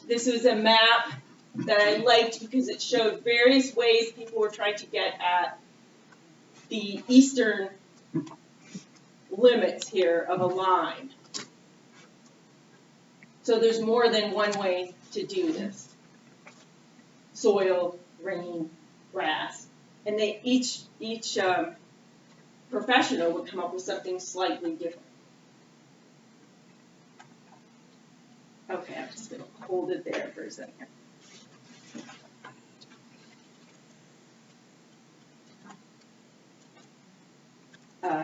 This was a map that I liked because it showed various ways people were trying to get at the eastern limits here of a line. So there's more than one way to do this. Soil, rain, grass. And they each professional would come up with something slightly different. Okay, I'm just going to hold it there for a second.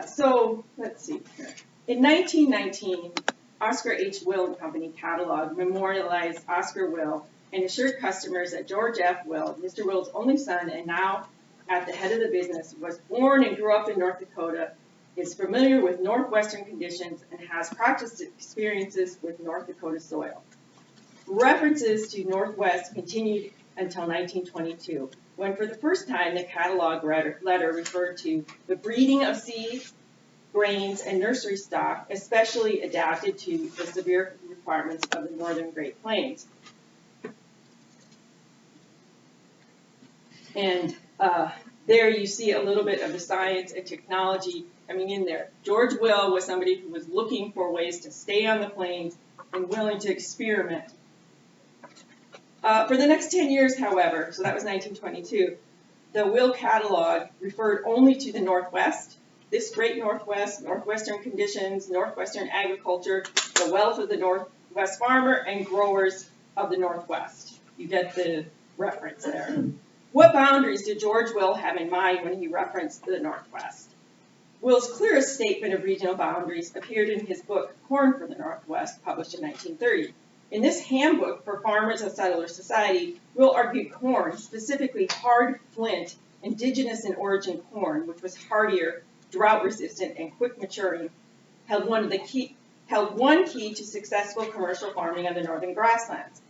So let's see here. In 1919, Oscar H. Will and Company catalog memorialized Oscar Will and assured customers that George F. Will, Mr. Will's only son and now at the head of the business, was born and grew up in North Dakota, is familiar with Northwestern conditions, and has practiced experiences with North Dakota soil. References to Northwest continued until 1922, when for the first time the catalog letter referred to the breeding of seeds, grains, and nursery stock, especially adapted to the severe requirements of the northern Great Plains. And there you see a little bit of the science and technology coming in there. George Will was somebody who was looking for ways to stay on the plains and willing to experiment. For the next 10 years, however, so that was 1922, the Will catalog referred only to the Northwest, this great Northwest, Northwestern conditions, Northwestern agriculture, the wealth of the Northwest farmer, and growers of the Northwest. You get the reference there. What boundaries did George Will have in mind when he referenced the Northwest? Will's clearest statement of regional boundaries appeared in his book, Corn for the Northwest, published in 1930. In this handbook for farmers of settler society, Will argued corn, specifically hard flint, indigenous in origin corn, which was hardier, drought-resistant, and quick-maturing, held one key to successful commercial farming on the northern grasslands.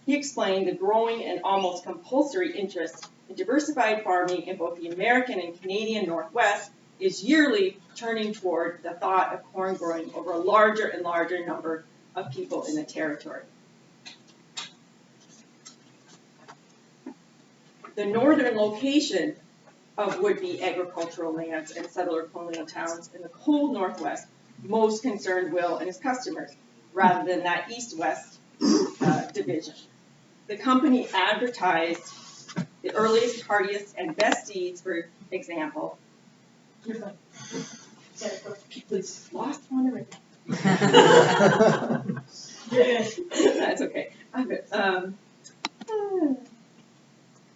He explained the growing and almost compulsory interest in diversified farming in both the American and Canadian Northwest is yearly turning toward the thought of corn growing over a larger and larger number of people in the territory. The northern location of would-be agricultural lands and settler colonial towns in the cold Northwest most concerned Will and his customers, rather than that east-west division. The company advertised the earliest, hardiest, and best seeds, for example. You're fine. Sorry, please. Lost one already. That's okay. I'm good.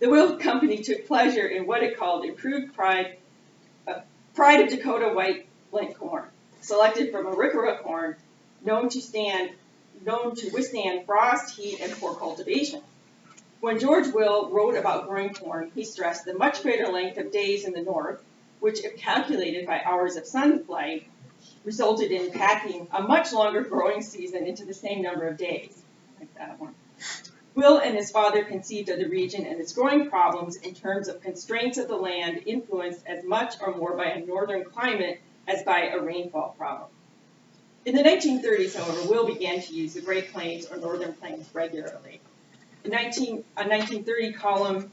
The Will Company took pleasure in what it called improved pride of Dakota white blend corn, selected from Arikara corn, known to withstand frost, heat, and poor cultivation. When George Will wrote about growing corn, he stressed the much greater length of days in the north, which, if calculated by hours of sunlight, resulted in packing a much longer growing season into the same number of days. Like that one. Will and his father conceived of the region and its growing problems in terms of constraints of the land influenced as much or more by a northern climate as by a rainfall problem. In the 1930s, however, Will began to use the Great Plains or Northern Plains regularly. In a 1930 column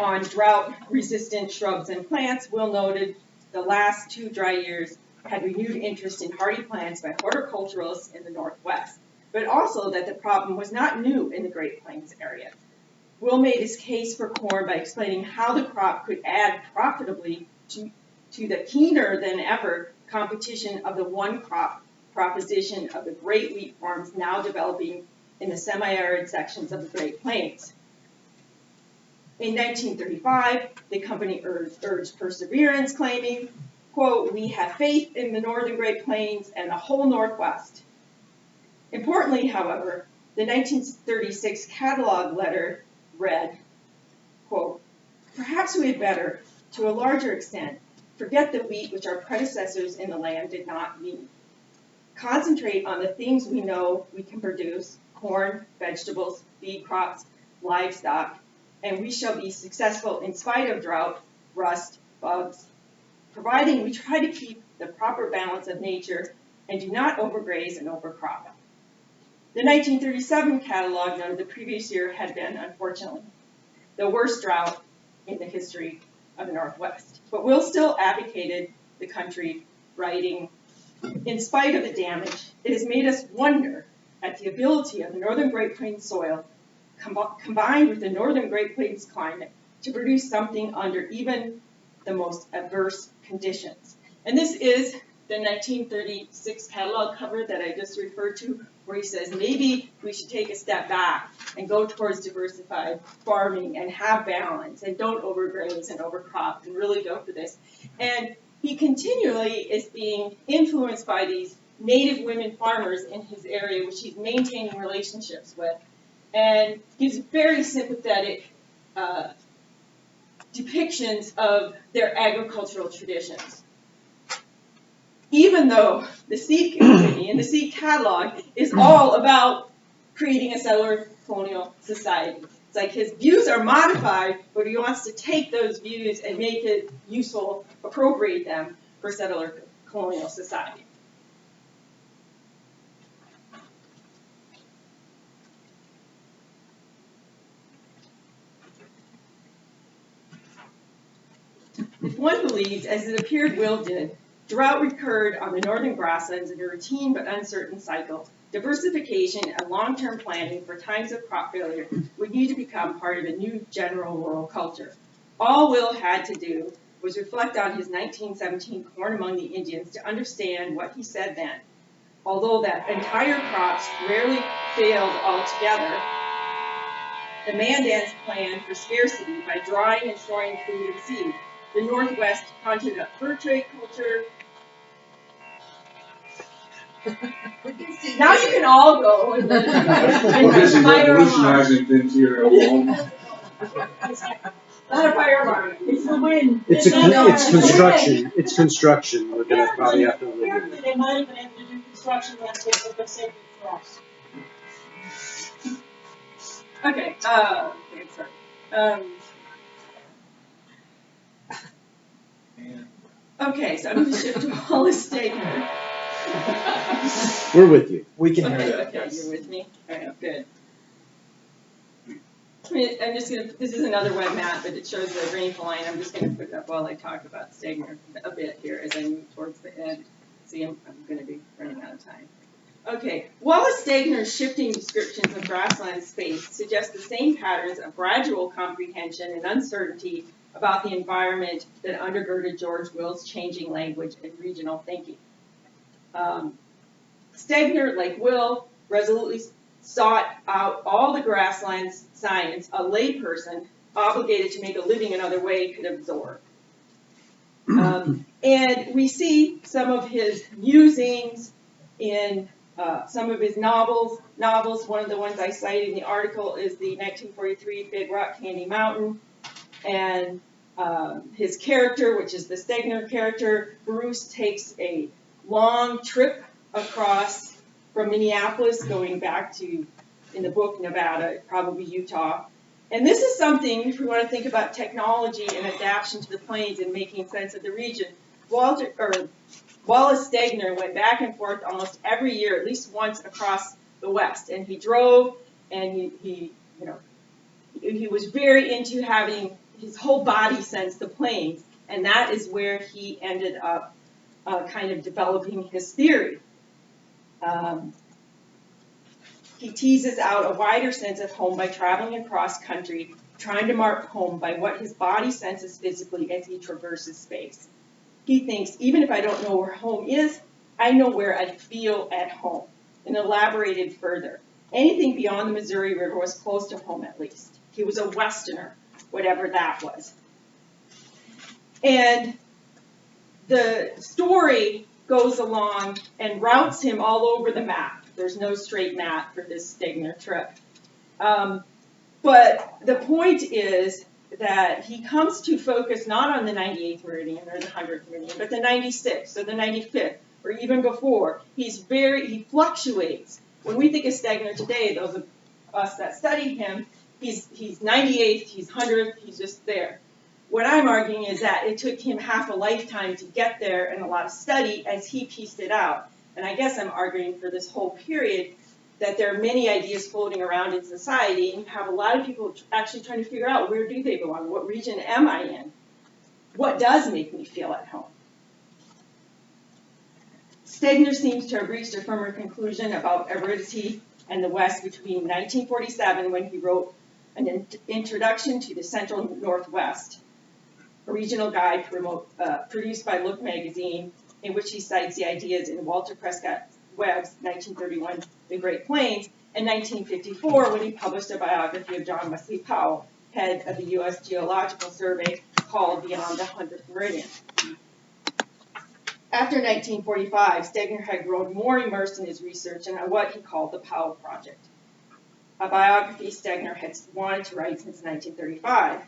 on drought-resistant shrubs and plants, Will noted the last 2 dry years had renewed interest in hardy plants by horticulturalists in the Northwest, but also that the problem was not new in the Great Plains area. Will made his case for corn by explaining how the crop could add profitably to the keener than ever competition of the one-crop proposition of the great wheat farms now developing in the semi-arid sections of the Great Plains. In 1935, the company urged perseverance, claiming, quote, "We have faith in the northern Great Plains and the whole Northwest." Importantly, however, the 1936 catalog letter read, quote, "Perhaps we had better, to a larger extent, forget the wheat which our predecessors in the land did not need. Concentrate on the things we know we can produce, corn, vegetables, feed crops, livestock, and we shall be successful in spite of drought, rust, bugs, providing we try to keep the proper balance of nature and do not overgraze and overcrop." The 1937 catalog noted the previous year had been, unfortunately, the worst drought in the history of the Northwest. But Will still advocated the country, writing, "In spite of the damage, it has made us wonder at the ability of the northern Great Plains soil combined with the northern Great Plains climate to produce something under even the most adverse conditions. And this is the 1936 catalog cover that I just referred to, where he says maybe we should take a step back and go towards diversified farming and have balance and don't overgraze and overcrop and really go for this. And he continually is being influenced by these native women farmers in his area, which he's maintaining relationships with, and gives very sympathetic depictions of their agricultural traditions. Even though the seed community and the seed catalog is all about creating a settler colonial society. It's like his views are modified, but he wants to take those views and make it useful, appropriate them for settler colonial society. If one believes, as it appeared Will did, drought recurred on the northern grasslands in a routine but uncertain cycle, diversification and long-term planning for times of crop failure would need to become part of a new general rural culture. All Will had to do was reflect on his 1917 Corn Among the Indians to understand what he said then. Although that entire crops rarely failed altogether, the Mandans planned for scarcity by drying and storing food and seed. The Northwest hunted up fur trade culture. Now you can all go and fire alarm. Not a fire alarm. It's the wind. It's construction. It's construction. We're gonna probably have to. Apparently, they might have been able to do construction landscapes with the safety crops. Okay. Okay. Sorry. Okay, so I'm going to shift to Wallace Stegner. We're with you. We can hear Okay, that. okay, you're with me? All right, good. I'm just going to, this is another web map, but it shows the rainfall line. I'm just going to put it up while I talk about Stegner a bit here as I move towards the end. See, I'm going to be running out of time. Okay, Wallace Stegner's shifting descriptions of grassland space suggest the same patterns of gradual comprehension and uncertainty about the environment that undergirded George Will's changing language and regional thinking. Stegner, like Will, resolutely sought out all the grassland science a layperson obligated to make a living another way could absorb. And we see some of his musings in some of his novels. One of the ones I cited in the article is the 1943 Big Rock Candy Mountain. And his character, which is the Stegner character, Bruce, takes a long trip across from Minneapolis, going back to, in the book, Nevada, probably Utah. And this is something, if we want to think about technology and adaptation to the plains and making sense of the region, Wallace Stegner went back and forth almost every year, at least once across the West. And he drove, and he was very into having his whole body sense the plains, and that is where he ended up kind of developing his theory. He teases out a wider sense of home by traveling across country, trying to mark home by what his body senses physically as he traverses space. He thinks, even if I don't know where home is, I know where I feel at home, and elaborated further. Anything beyond the Missouri River was close to home at least. He was a Westerner, whatever that was. And the story goes along and routes him all over the map. There's no straight map for this Stegner trip. But the point is that he comes to focus not on the 98th meridian or the 100th meridian, but the 96th or the 95th or even before. He fluctuates. When we think of Stegner today, those of us that study him, he's 98th, he's 100th, he's just there. What I'm arguing is that it took him half a lifetime to get there and a lot of study as he pieced it out. And I guess I'm arguing for this whole period that there are many ideas floating around in society, and you have a lot of people actually trying to figure out, where do they belong? What region am I in? What does make me feel at home? Stegner seems to have reached a firmer conclusion about aridity and the West between 1947, when he wrote an introduction to the Central Northwest, a regional guide produced by Look magazine, in which he cites the ideas in Walter Prescott Webb's 1931 The Great Plains, and 1954 when he published a biography of John Wesley Powell, head of the U.S. Geological Survey, called Beyond the 100th Meridian. After 1945, Stegner had grown more immersed in his research and on what he called the Powell Project, a biography Stegner had wanted to write since 1935.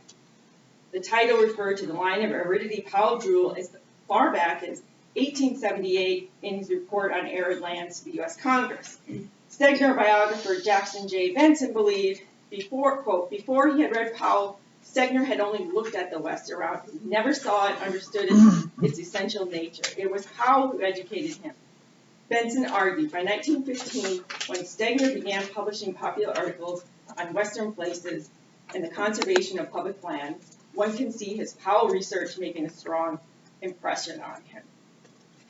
The title referred to the line of aridity Powell drew as far back as 1878 in his report on arid lands to the U.S. Congress. Stegner biographer Jackson J. Benson believed, quote, before he had read Powell, Stegner had only looked at the West around him. He never saw it, understood its essential nature. It was Powell who educated him. Benson argued by 1915, when Stegner began publishing popular articles on Western places and the conservation of public lands, one can see his Powell research making a strong impression on him.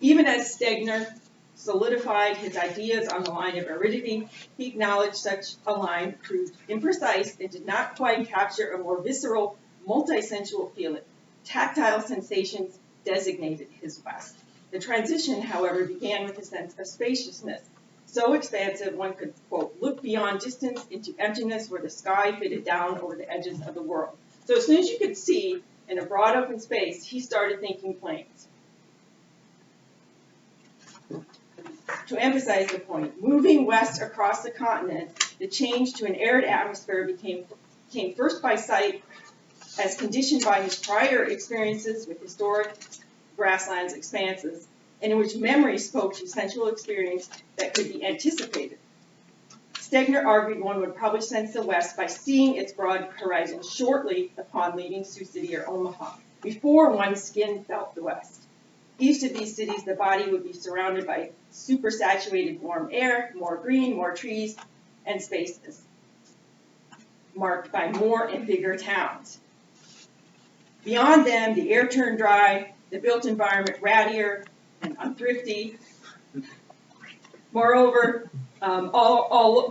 Even as Stegner solidified his ideas on the line of aridity, he acknowledged such a line proved imprecise and did not quite capture a more visceral, multi-sensual feeling. Tactile sensations designated his West. The transition, however, began with a sense of spaciousness, so expansive one could, quote, look beyond distance into emptiness where the sky faded down over the edges of the world. So as soon as you could see in a broad open space, he started thinking plains. To emphasize the point, moving west across the continent, the change to an arid atmosphere came first by sight, as conditioned by his prior experiences with historic grasslands expanses, and in which memory spoke to sensual experience that could be anticipated. Stegner argued one would probably sense the West by seeing its broad horizon shortly upon leaving Sioux City or Omaha, before one's skin felt the West. East of these cities, the body would be surrounded by supersaturated warm air, more green, more trees, and spaces marked by more and bigger towns. Beyond them, the air turned dry, the built environment rattier and unthrifty. Moreover, although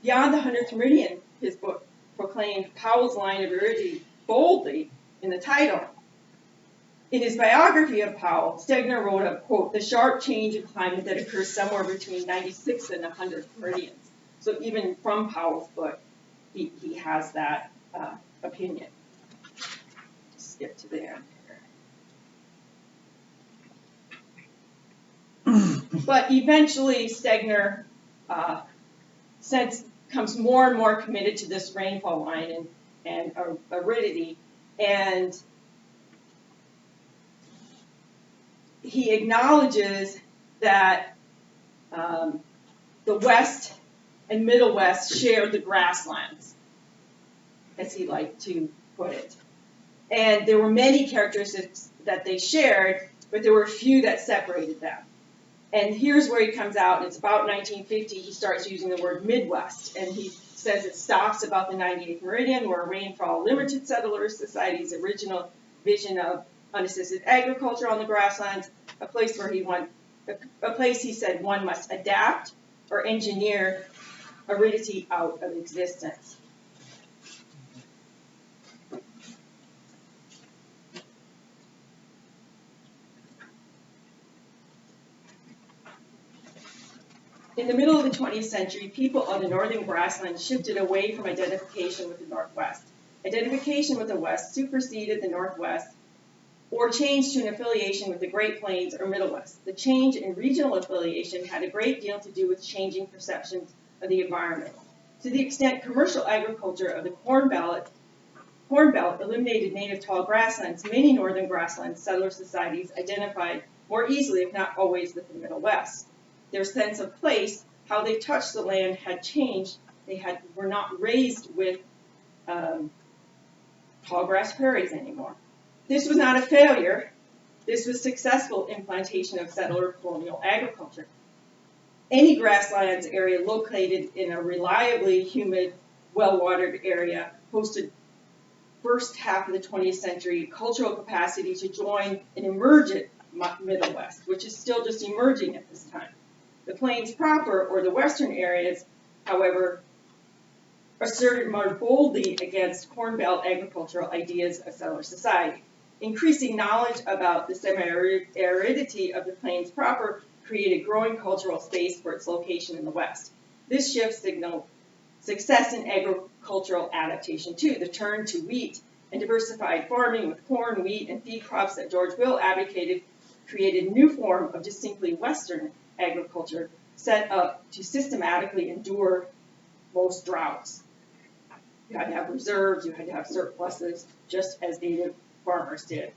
Beyond the 100th Meridian, his book proclaimed Powell's line of aridity boldly in the title, in his biography of Powell, Stegner wrote of, quote, the sharp change in climate that occurs somewhere between 96 and 100 meridians. So even from Powell's book, he has that opinion. Skip to the end here. But eventually, Stegner comes more and more committed to this rainfall line and aridity, and he acknowledges that the West and Middle West shared the grasslands, as he liked to put it. And there were many characteristics that they shared, but there were few that separated them. And here's where he comes out. It's about 1950. He starts using the word Midwest, and he says it stops about the 98th meridian, where rainfall limited settler society's original vision of unassisted agriculture on the grasslands, a place he said one must adapt or engineer aridity out of existence. In the middle of the 20th century, people of the northern grasslands shifted away from identification with the Northwest. Identification with the West superseded the Northwest, or changed to an affiliation with the Great Plains or Middle West. The change in regional affiliation had a great deal to do with changing perceptions of the environment. To the extent commercial agriculture of the Corn Belt eliminated native tall grasslands, many northern grassland settler societies identified more easily, if not always, with the Middle West. Their sense of place, how they touched the land, had changed. They were not raised with tall grass prairies anymore. This was not a failure. This was successful implantation of settler colonial agriculture. Any grasslands area located in a reliably humid, well-watered area hosted first half of the 20th century cultural capacity to join an emergent Middle West, which is still just emerging at this time. The plains proper, or the western areas, however, asserted more boldly against Corn Belt agricultural ideas of settler society. Increasing knowledge about the semi-aridity of the plains proper created growing cultural space for its location in the West. This shift signaled success in agricultural adaptation too. The turn to wheat and diversified farming with corn, wheat, and feed crops that George Will advocated created a new form of distinctly Western agriculture set up to systematically endure most droughts. You had to have reserves, you had to have surpluses, just as native farmers did.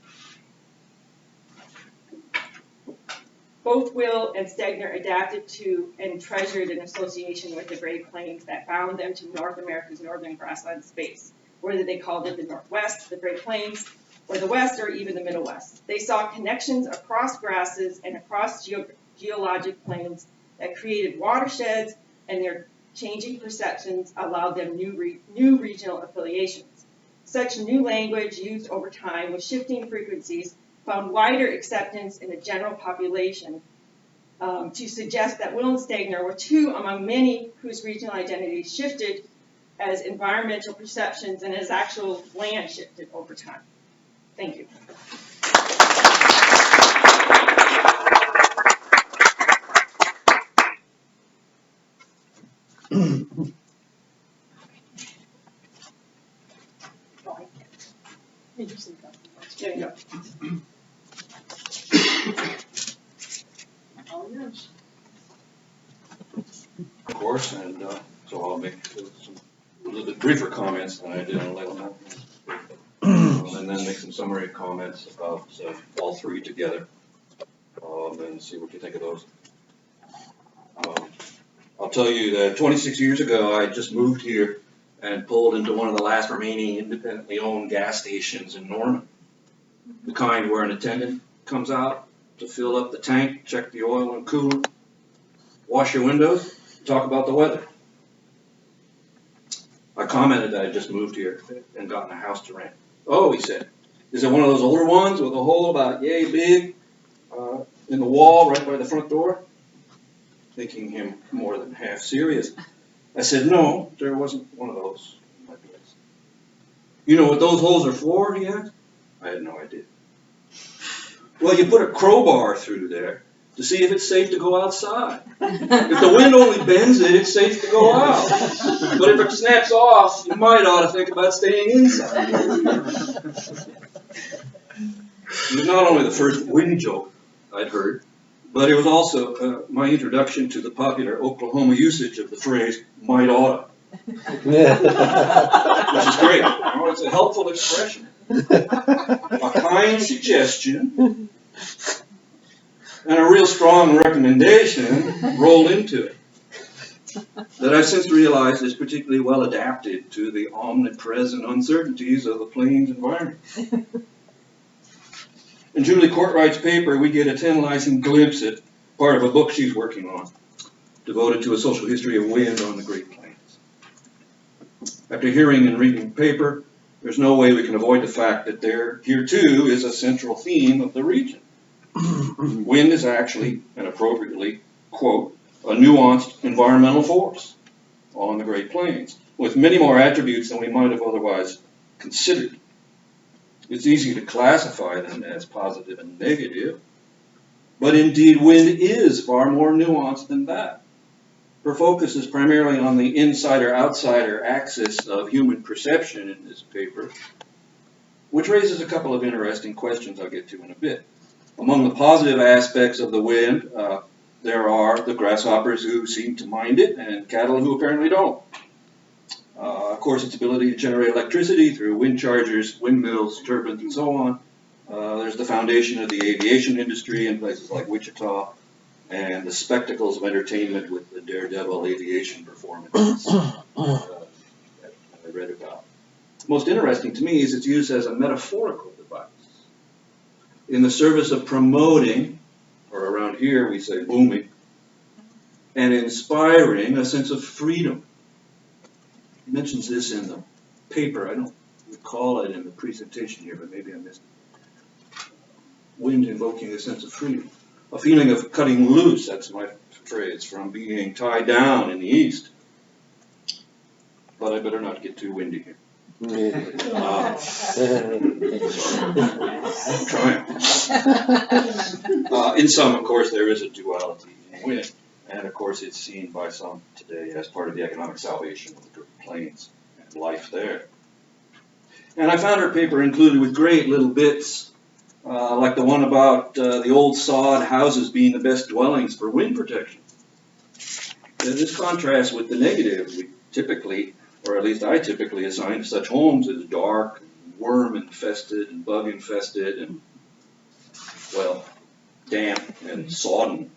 Both Will and Stegner adapted to and treasured an association with the Great Plains that bound them to North America's northern grassland space, whether they called it the Northwest, the Great Plains, or the West, or even the Middle West. They saw connections across grasses and across geologic plains that created watersheds, and their changing perceptions allowed them new regional affiliations. Such new language used over time with shifting frequencies found wider acceptance in the general population to suggest that Will and Stegner were two among many whose regional identities shifted as environmental perceptions and as actual land shifted over time. Thank you. There you go. All yours. Of course, and so I'll make some a little bit briefer comments than I did on Layla and then make some summary comments about all three together, and see what you think of those. I'll tell you that 26 years ago, I just moved here and pulled into one of the last remaining independently owned gas stations in Norman, the kind where an attendant comes out to fill up the tank, check the oil and coolant, wash your windows, talk about the weather. I commented that I just moved here and gotten a house to rent. Oh, he said, is it one of those older ones with a hole about yay big in the wall right by the front door? Thinking him more than half serious. I said, no, there wasn't one of those in my place. You know what those holes are for, he asked? I had no idea. Well, you put a crowbar through there to see if it's safe to go outside. If the wind only bends it, it's safe to go out. But if it snaps off, you might ought to think about staying inside. It was not only the first wind joke I'd heard, but it was also my introduction to the popular Oklahoma usage of the phrase, might oughta. Which is great. You know, it's a helpful expression. A kind suggestion and a real strong recommendation rolled into it that I've since realized is particularly well adapted to the omnipresent uncertainties of the plains environment. In Julie Courtwright's paper, we get a tantalizing glimpse at part of a book she's working on, devoted to a social history of wind on the Great Plains. After hearing and reading the paper, there's no way we can avoid the fact that there, here too, is a central theme of the region. Wind is actually, and appropriately, quote, a nuanced environmental force on the Great Plains, with many more attributes than we might have otherwise considered. It's easy to classify them as positive and negative, but indeed wind is far more nuanced than that. Her focus is primarily on the insider-outsider axis of human perception in this paper, which raises a couple of interesting questions I'll get to in a bit. Among the positive aspects of the wind, there are the grasshoppers who seem to mind it and cattle who apparently don't. Of course, its ability to generate electricity through wind chargers, windmills, turbines, and so on. There's the foundation of the aviation industry in places like Wichita, and the spectacles of entertainment with the daredevil aviation performances that I read about. Most interesting to me is its use as a metaphorical device in the service of promoting, or around here we say booming, and inspiring a sense of freedom. He mentions this in the paper. I don't recall it in the presentation here, but maybe I missed it. Wind invoking a sense of freedom. a feeling of cutting loose, that's my phrase, from being tied down in the east. But I better not get too windy here. I'm trying. In some, of course, there is a duality in wind, and of course it's seen by some today as part of the economic salvation of the Great Plains and life there. And I found her paper included with great little bits, like the one about the old sod houses being the best dwellings for wind protection. This contrasts with the negative we typically, or at least I typically, assign to such homes as dark, worm infested, and bug infested, and, well, damp and sodden.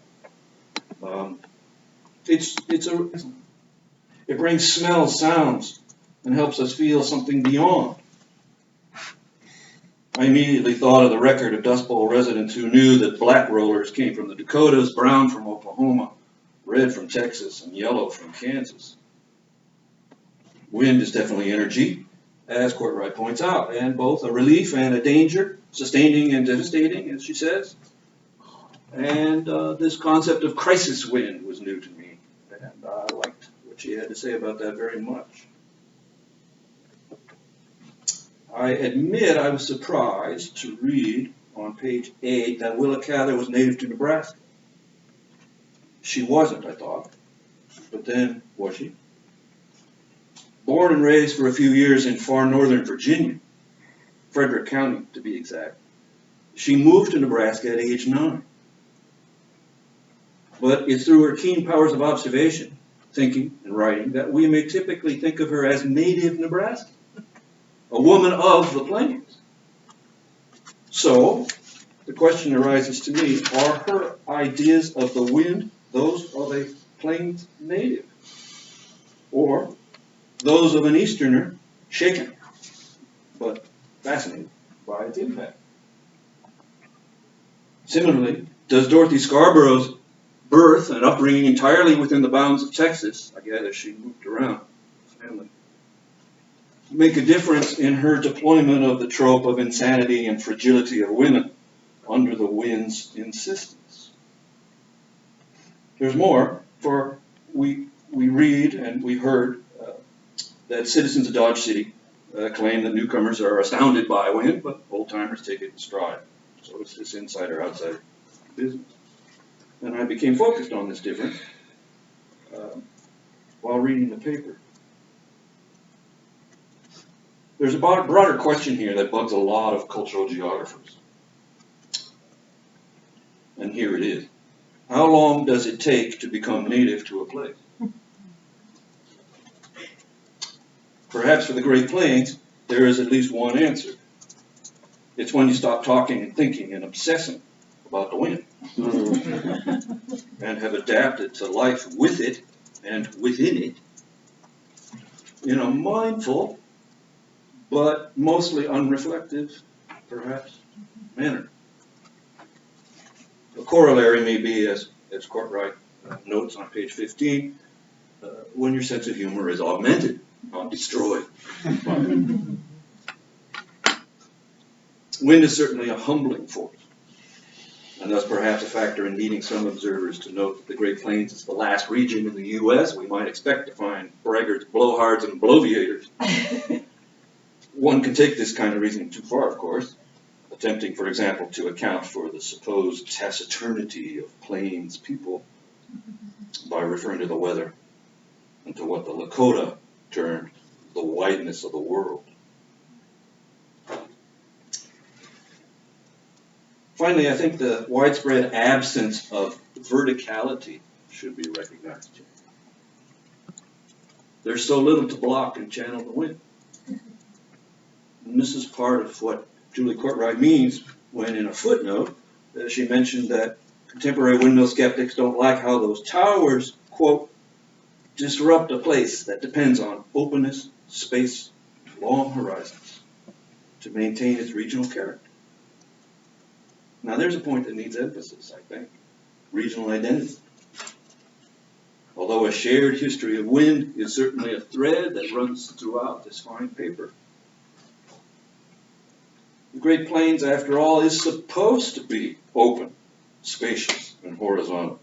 It brings smells, sounds, and helps us feel something beyond. I immediately thought of the record of Dust Bowl residents who knew that black rollers came from the Dakotas, brown from Oklahoma, red from Texas, and yellow from Kansas. Wind is definitely energy, as Courtwright points out, and both a relief and a danger, sustaining and devastating, as she says. And this concept of crisis wind was new to me, and I liked what she had to say about that very much. I admit I was surprised to read on page 8 that Willa Cather was native to Nebraska. She wasn't, I thought, but then was she? Born and raised for a few years in far northern Virginia, Frederick County to be exact, she moved to Nebraska at age 9. But it's through her keen powers of observation, thinking, and writing that we may typically think of her as native Nebraska, a woman of the plains. So, the question arises to me, are her ideas of the wind those of a plains native? Or those of an Easterner, shaken, but fascinated by its impact? Similarly, does Dorothy Scarborough's birth and upbringing entirely within the bounds of Texas, I gather she moved around family, make a difference in her deployment of the trope of insanity and fragility of women under the wind's insistence? There's more, for we read and we heard that citizens of Dodge City claim that newcomers are astounded by wind, but old-timers take it in stride. So it's this insider-outsider business. And I became focused on this difference while reading the paper. There's a broader question here that bugs a lot of cultural geographers. And here it is. How long does it take to become native to a place? Perhaps for the Great Plains, there is at least one answer. It's when you stop talking and thinking and obsessing about the wind and have adapted to life with it and within it in a mindful but mostly unreflective, perhaps, manner. A corollary may be, as Courtwright notes on page 15, when your sense of humor is augmented, not destroyed. Wind is certainly a humbling force, and thus perhaps a factor in leading some observers to note that the Great Plains is the last region in the U.S. we might expect to find braggarts, blowhards, and bloviators. One can take this kind of reasoning too far, of course, attempting, for example, to account for the supposed taciturnity of plains people by referring to the weather and to what the Lakota termed the wideness of the world. Finally, I think the widespread absence of verticality should be recognized here. There's so little to block and channel the wind. And this is part of what Julie Courtwright means when, in a footnote, she mentioned that contemporary windmill skeptics don't like how those towers, quote, disrupt a place that depends on openness, space, long horizons to maintain its regional character. Now there's a point that needs emphasis, I think. Regional identity. Although a shared history of wind is certainly a thread that runs throughout this fine paper. The Great Plains, after all, is supposed to be open spacious and horizontal,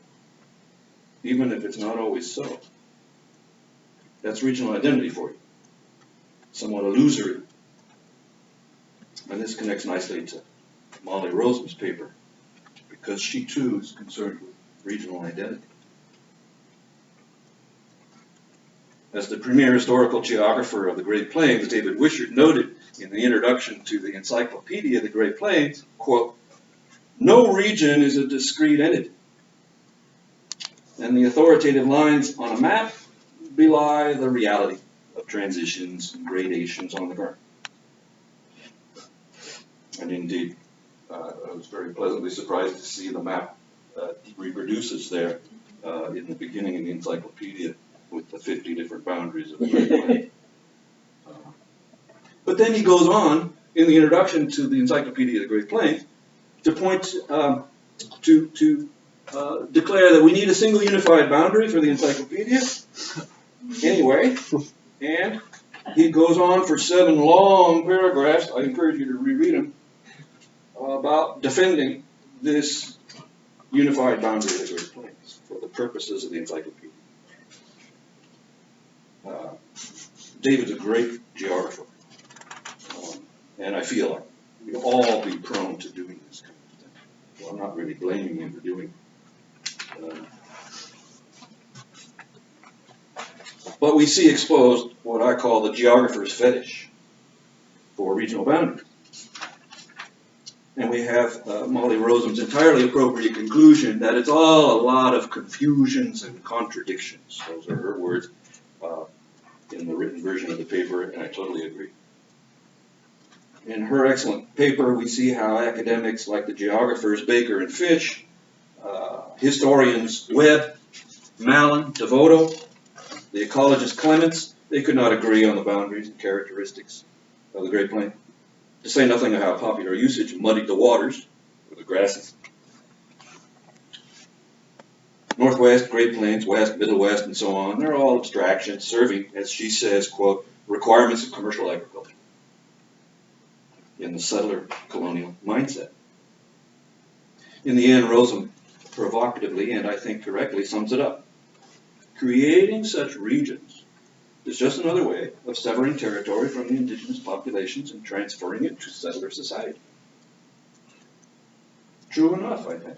even if it's not always so. That's regional identity for you, somewhat illusory. And this connects nicely to Molly Rosen's paper, because she too is concerned with regional identity. As the premier historical geographer of the Great Plains, David Wishart noted in the introduction to the Encyclopedia of the Great Plains, quote, "No region is a discrete entity, and the authoritative lines on a map belie the reality of transitions and gradations on the ground." And indeed, I was very pleasantly surprised to see the map reproduces there in the beginning of the encyclopedia with the 50 different boundaries of the Great Plains. But then he goes on in the introduction to the Encyclopedia of the Great Plains to point to declare that we need a single unified boundary for the encyclopedia anyway, and he goes on for 7 long paragraphs, I encourage you to reread them, about defending this unified boundary of the Great Plains for the purposes of the encyclopedia. David's a great geographer, and I feel like we'd all be prone to doing this kind of thing. Well, I'm not really blaming him for doing it. But we see exposed what I call the geographer's fetish for regional boundaries. And we have Molly Rosen's entirely appropriate conclusion that it's all a lot of confusions and contradictions. Those are her words in the written version of the paper, and I totally agree. In her excellent paper, we see how academics like the geographers Baker and Fish, historians Webb, Mallon, Devoto, the ecologist Clements, they could not agree on the boundaries and characteristics of the Great Plains. To say nothing of how popular usage muddied the waters with the grasses. Northwest, Great Plains, West, Middle West, and so on, they're all abstractions serving, as she says, quote, requirements of commercial agriculture in the settler colonial mindset. In the end, Rosen provocatively, and I think correctly, sums it up. Creating such regions is just another way of severing territory from the indigenous populations and transferring it to settler society. True enough, I think.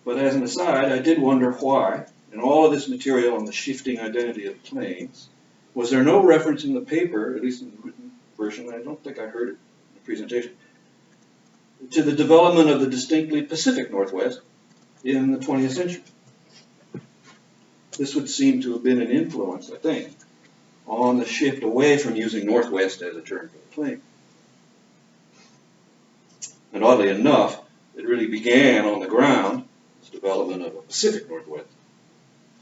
But as an aside, I did wonder why, in all of this material on the shifting identity of plains, was there no reference in the paper, at least in the written version, I don't think I heard it in the presentation, to the development of the distinctly Pacific Northwest in the 20th century. This would seem to have been an influence, I think, on the shift away from using Northwest as a term for the plain. And oddly enough, it really began on the ground, this development of a Pacific Northwest,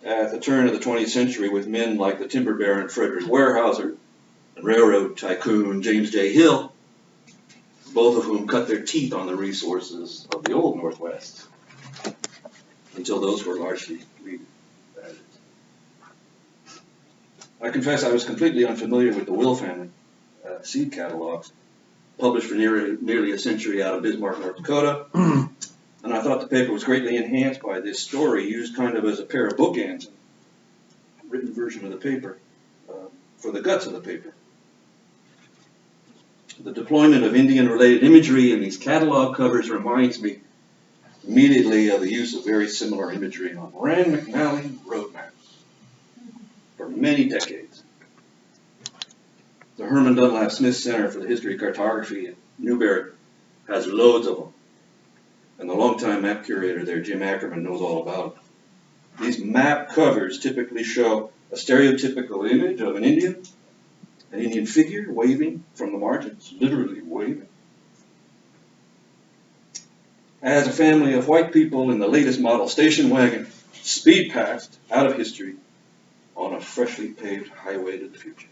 at the turn of the 20th century with men like the timber baron Frederick Weyerhaeuser and railroad tycoon James J. Hill, both of whom cut their teeth on the resources of the old Northwest until those were largely depleted. I confess I was completely unfamiliar with the Will family seed catalogs, published for nearly a century out of Bismarck, North Dakota, and I thought the paper was greatly enhanced by this story, used kind of as a pair of bookends in the written version of the paper, for the guts of the paper. The deployment of Indian-related imagery in these catalog covers reminds me immediately of the use of very similar imagery on Moran McNally road maps for many decades. The Herman Dunlap Smith Center for the History of Cartography in Newberry has loads of them. And the longtime map curator there, Jim Ackerman, knows all about them. These map covers typically show a stereotypical image of an Indian figure waving from the margins, literally waving. As a family of white people in the latest model station wagon speed past out of history on a freshly paved highway to the future.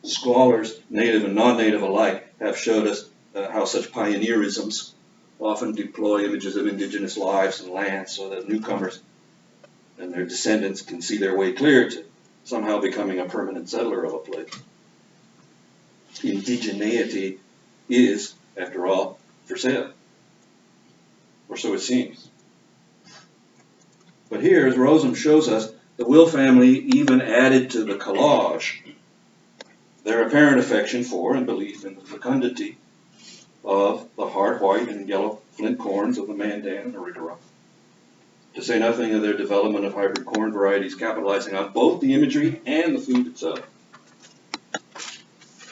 Scholars, native and non-native alike, have showed us how such pioneerisms often deploy images of indigenous lives and lands so that newcomers and their descendants can see their way clear to somehow becoming a permanent settler of a place. Indigeneity is, after all, for sale. Or so it seems. But here, as Rosem shows us, the Will family even added to the collage their apparent affection for and belief in the fecundity of the hard white and yellow flint corns of the Mandan and Arikara. To say nothing of their development of hybrid corn varieties capitalizing on both the imagery and the food itself.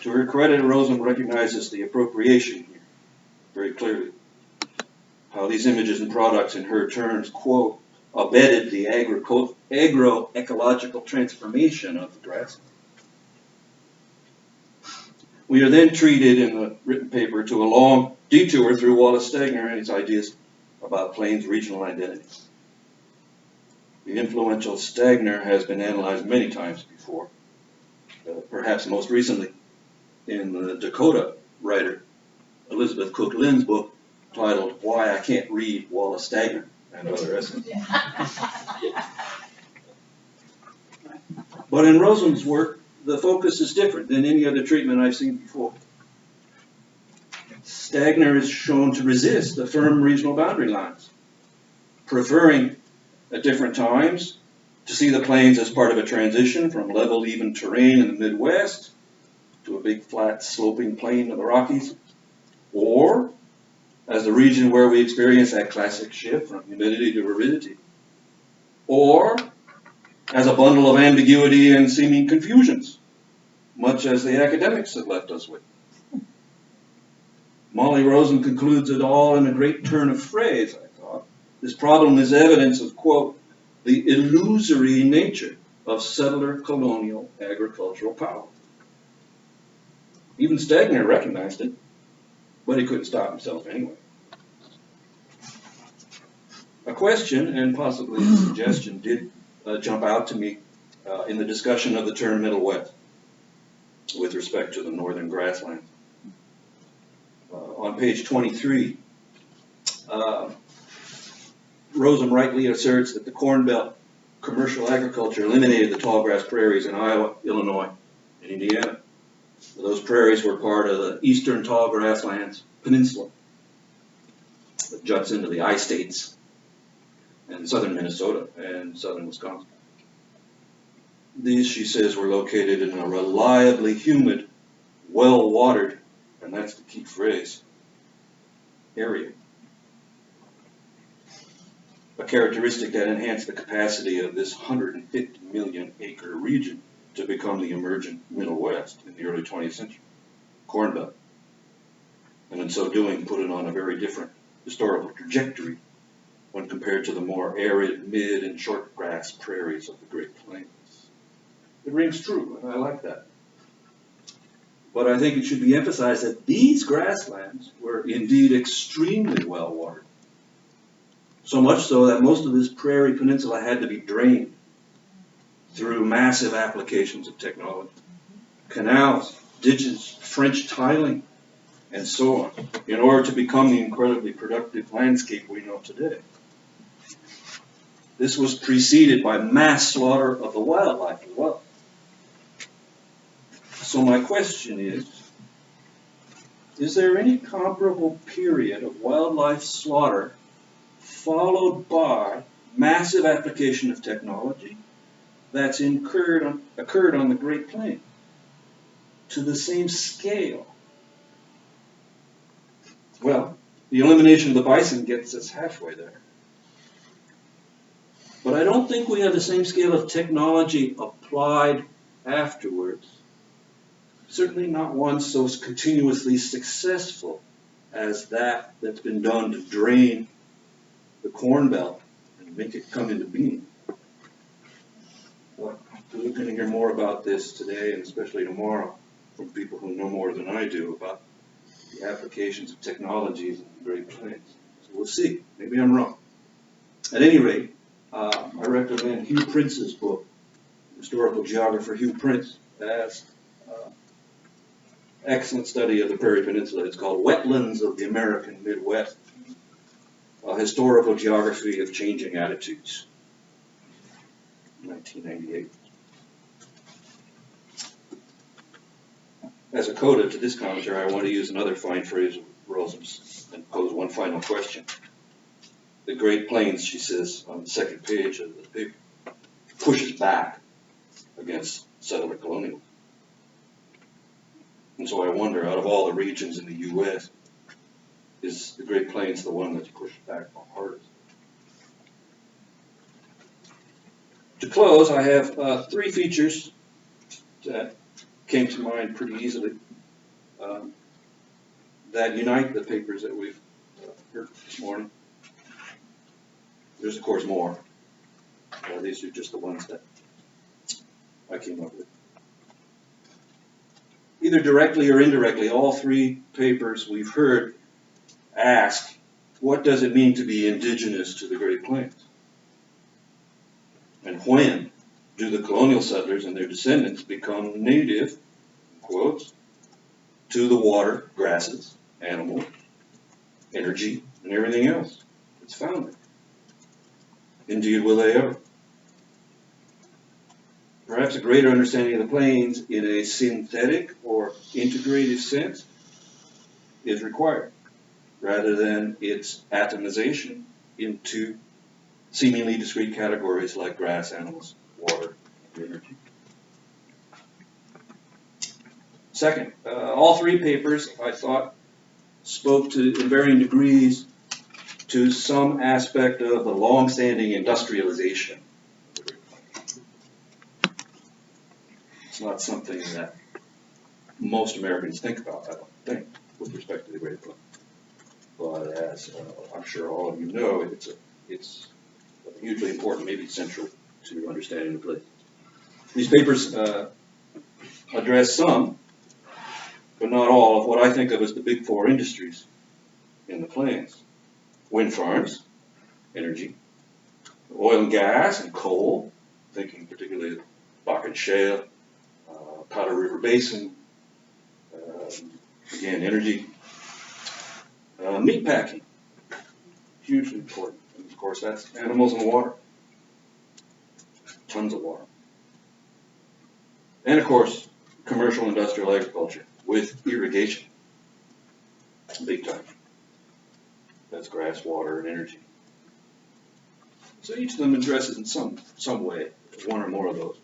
To her credit, Rosem recognizes the appropriation here very clearly. How these images and products, in her terms, quote, abetted the agroecological transformation of the grass. We are then treated in the written paper to a long detour through Wallace Stegner and his ideas about Plains regional identity. The influential Stegner has been analyzed many times before, perhaps most recently in the Dakota writer Elizabeth Cook Lynn's book titled Why I Can't Read Wallace Stegner and Other Essays. But in Rosem's work, the focus is different than any other treatment I've seen before. Stegner is shown to resist the firm regional boundary lines, preferring at different times to see the plains as part of a transition from level, even terrain in the Midwest to a big, flat, sloping plain of the Rockies, or as the region where we experience that classic shift from humidity to aridity, or as a bundle of ambiguity and seeming confusions, much as the academics have left us with. Molly Rosen concludes it all in a great turn of phrase, I thought. This problem is evidence of, quote, the illusory nature of settler colonial agricultural power. Even Stegner recognized it, but he couldn't stop himself anyway. A question, and possibly a suggestion, did jump out to me in the discussion of the term Middle West with respect to the northern grasslands. On page 23, Rosem rightly asserts that the Corn Belt commercial agriculture eliminated the tall grass prairies in Iowa, Illinois, and Indiana. Those prairies were part of the eastern tall grasslands peninsula that juts into the I-states and southern Minnesota and southern Wisconsin. These, she says, were located in a reliably humid, well-watered, and that's the key phrase, area. A characteristic that enhanced the capacity of this 150 million acre region to become the emergent Middle West in the early 20th century, Corn Belt. And in so doing, put it on a very different historical trajectory when compared to the more arid mid and short grass prairies of the Great Plains. It rings true, and I like that. But I think it should be emphasized that these grasslands were indeed extremely well watered. So much so that most of this prairie peninsula had to be drained through massive applications of technology. Canals, ditches, French tiling, and so on, in order to become the incredibly productive landscape we know today. This was preceded by mass slaughter of the wildlife as well. So my question is there any comparable period of wildlife slaughter followed by massive application of technology that's occurred on the Great Plains to the same scale? Well, the elimination of the bison gets us halfway there. But I don't think we have the same scale of technology applied afterwards. Certainly not one so continuously successful as that's been done to drain the Corn Belt and make it come into being. Well, we're going to hear more about this today and especially tomorrow from people who know more than I do about the applications of technologies in the Great Plains. So we'll see. Maybe I'm wrong. At any rate, I recommend Hugh Prince's book, historical geographer Hugh Prince, as excellent study of the Prairie Peninsula. It's called Wetlands of the American Midwest, a historical geography of changing attitudes, 1998. As a coda to this commentary, I want to use another fine phrase of Rosen's and pose one final question. The Great Plains, she says on the second page of the paper, pushes back against settler colonialism. And so I wonder, out of all the regions in the U.S., is the Great Plains the one that's pushed back the hardest? To close, I have three features that came to mind pretty easily that unite the papers that we've heard this morning. There's, of course, more. These are just the ones that I came up with. Either directly or indirectly, all three papers we've heard ask, what does it mean to be indigenous to the Great Plains? And when do the colonial settlers and their descendants become native, quotes, to the water, grasses, animals, energy, and everything else that's found there? Indeed, will they ever? Perhaps a greater understanding of the plains in a synthetic or integrative sense is required, rather than its atomization into seemingly discrete categories like grass, animals, water, and energy. Second, all three papers, I thought, spoke to, in varying degrees, to some aspect of the long-standing industrialization. It's not something that most Americans think about, I don't think, with respect to the Great Plains. But as I'm sure all of you know, it's hugely important, maybe central to understanding the place. These papers address some, but not all, of what I think of as the big four industries in the plains. Wind farms, energy, oil and gas and coal, thinking particularly of Bakken Shale, Powder River Basin, again, energy, meat packing, hugely important. And of course, that's animals and water, tons of water. And of course, commercial industrial agriculture with irrigation, big time. That's grass, water, and energy. So each of them addresses in some way one or more of those.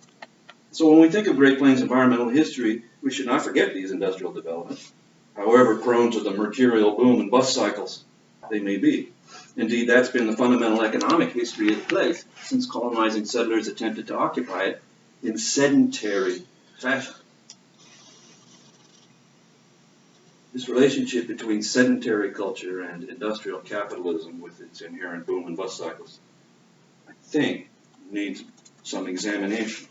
So when we think of Great Plains environmental history, we should not forget these industrial developments, however prone to the mercurial boom and bust cycles they may be. Indeed, that's been the fundamental economic history of the place since colonizing settlers attempted to occupy it in sedentary fashion. This relationship between sedentary culture and industrial capitalism with its inherent boom and bust cycles, I think, needs some examination.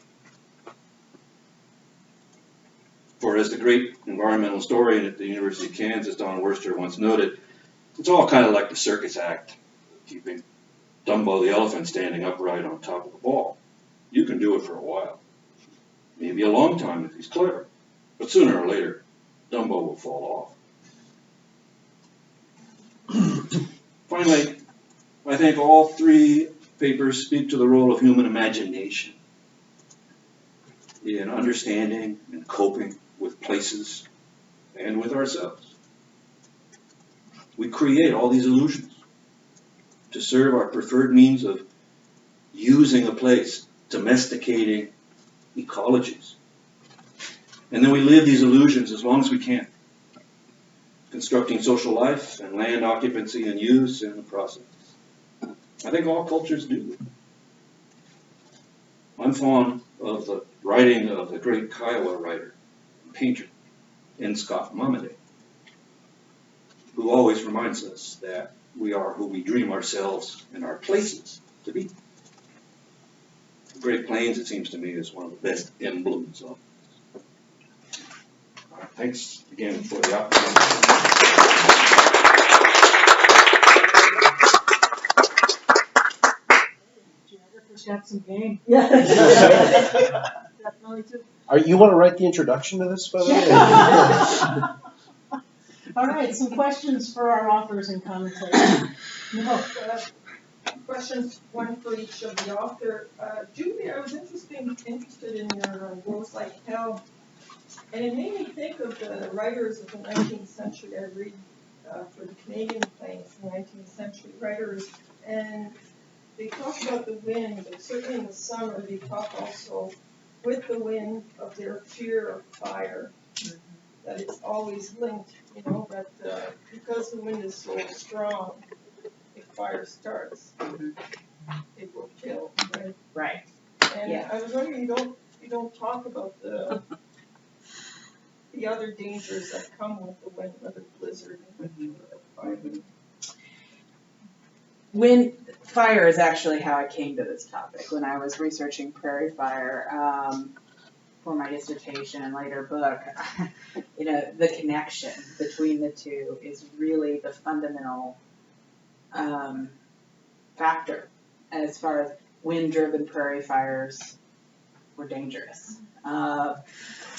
For as the great environmental historian at the University of Kansas, Don Worster, once noted, it's all kind of like the circus act, keeping Dumbo the elephant standing upright on top of the ball. You can do it for a while, maybe a long time if he's clever, but sooner or later, Dumbo will fall off. Finally, I think all three papers speak to the role of human imagination in understanding and coping with places and with ourselves. We create all these illusions to serve our preferred means of using a place, domesticating ecologies. And then we live these illusions as long as we can, constructing social life and land occupancy and use in the process. I think all cultures do. I'm fond of the writing of the great Kiowa writer and painter, N. Scott Momaday, who always reminds us that we are who we dream ourselves and our places to be. The Great Plains, it seems to me, is one of the best emblems of this. Thanks again for the opportunity. Geographer's got some game. Yeah. Definitely too. You want to write the introduction to this, by the way? All right, some questions for our authors and commentators. No. Questions, one for each of the author. Julie, I was interested in your Rose Like Hell And it made me think of the writers of the 19th century. I read for the Canadian plains, the 19th century writers, and they talk about the wind, but certainly in the summer they talk also with the wind of their fear of fire, that it's always linked, that because the wind is so strong, if fire starts, it will kill, right? Right. And Yes. I was wondering, you don't talk about the other dangers that come with the wind, whether blizzard and fire. Fire is actually how I came to this topic. When I was researching prairie fire for my dissertation and later book, the connection between the two is really the fundamental factor as far as wind-driven prairie fires were dangerous.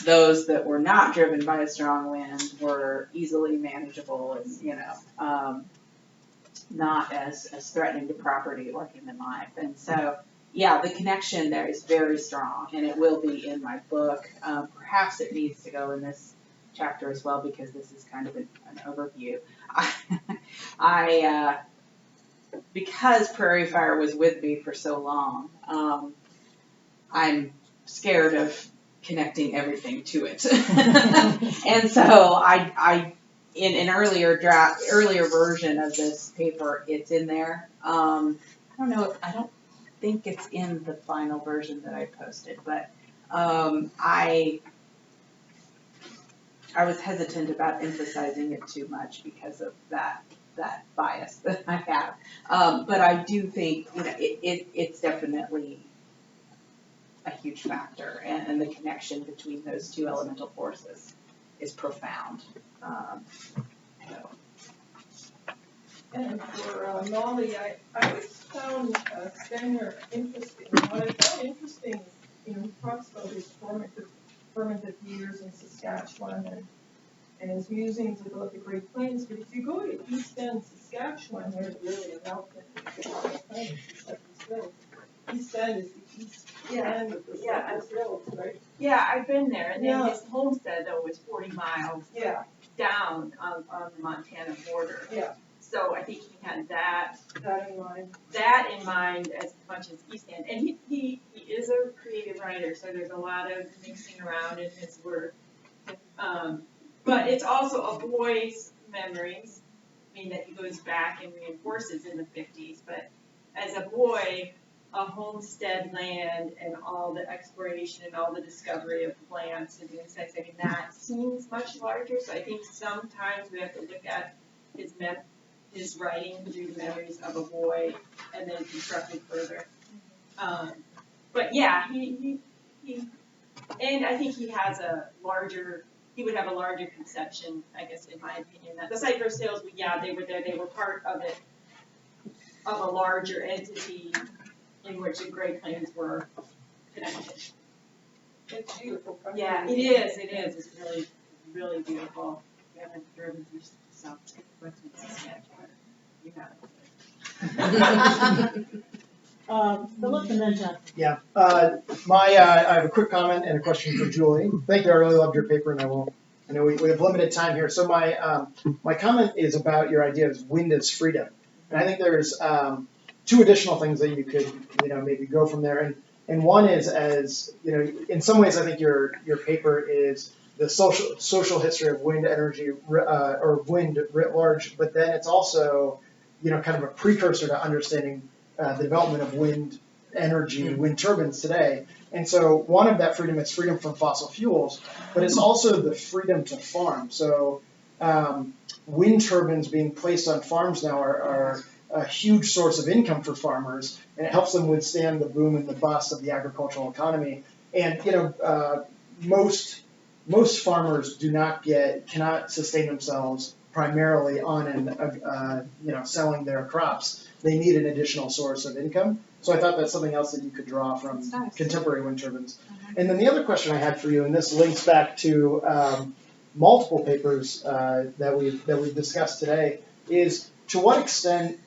Those that were not driven by a strong wind were easily manageable and, not as threatening to property or human life. And so, yeah, the connection there is very strong, and it will be in my book. Perhaps it needs to go in this chapter as well, because this is kind of an overview. Because prairie fire was with me for so long, I'm scared of connecting everything to it. And so I in an earlier version of this paper, it's in there. I don't think it's in the final version that I posted, but I was hesitant about emphasizing it too much because of that bias that I have. But I do think it's definitely a huge factor, and the connection between those two elemental forces is profound. And for Molly, I always found Steiner interesting. What I found interesting is, he talks about his formative years in Saskatchewan and his musings about the Great Plains. But if you go to East End, Saskatchewan, there's really a mountain in the plains, except it's hills. East End is the east end of the hills, right? Yeah, I've been there, and then Yeah. his homestead though was 40 miles Yeah, down on the Montana border. yeah, So I think he had that in mind. as much as East End. And he is a creative writer, so there's a lot of mixing around in his work. But it's also a boy's memories, that he goes back and reinforces in the 50s. But as a boy, a homestead land and all the exploration and all the discovery of plants and insects, that seems much larger. So I think sometimes we have to look at his writing through the memories of a boy and then construct it further. But yeah, he and I think he would have a larger conception, I guess, in my opinion, that the Cypress Hills, they were there, they were part of it, of a larger entity in which the Great Plains were connected. It's beautiful country. Yeah, it is. It's really, really beautiful. We haven't driven through Southwest Saskatchewan. You haven't. Philip and then Jeff. Yeah, I have a quick comment and a question for Julie. Thank you, I really loved your paper, and I know we have limited time here. So my comment is about your idea of wind as freedom. And I think there's two additional things that you could, maybe go from there. And one is, as, in some ways I think your paper is the social history of wind energy, or wind writ large, but then it's also, kind of a precursor to understanding the development of wind energy, wind turbines today. And so one of that freedom is freedom from fossil fuels, but it's also the freedom to farm. So wind turbines being placed on farms now are a huge source of income for farmers, and it helps them withstand the boom and the bust of the agricultural economy. And most farmers cannot sustain themselves primarily on selling their crops. They need an additional source of income. So I thought that's something else that you could draw from contemporary wind turbines. And then the other question I had for you, and this links back to multiple papers that we've discussed today, is to what extent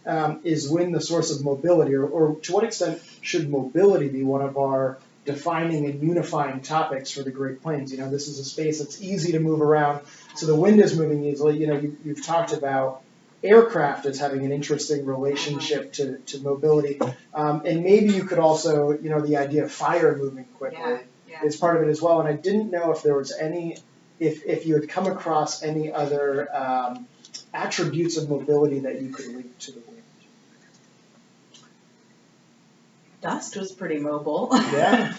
is wind the source of mobility, or to what extent should mobility be one of our defining and unifying topics for the Great Plains. You know, this is a space that's easy to move around, so the wind is moving easily. You know, you've talked about aircraft as having an interesting relationship to mobility, and maybe you could also, you know, the idea of fire moving quickly is part of it as well. And I didn't know if there was any, if you had come across any other attributes of mobility that you could link to the wind. Dust was pretty mobile. Yeah.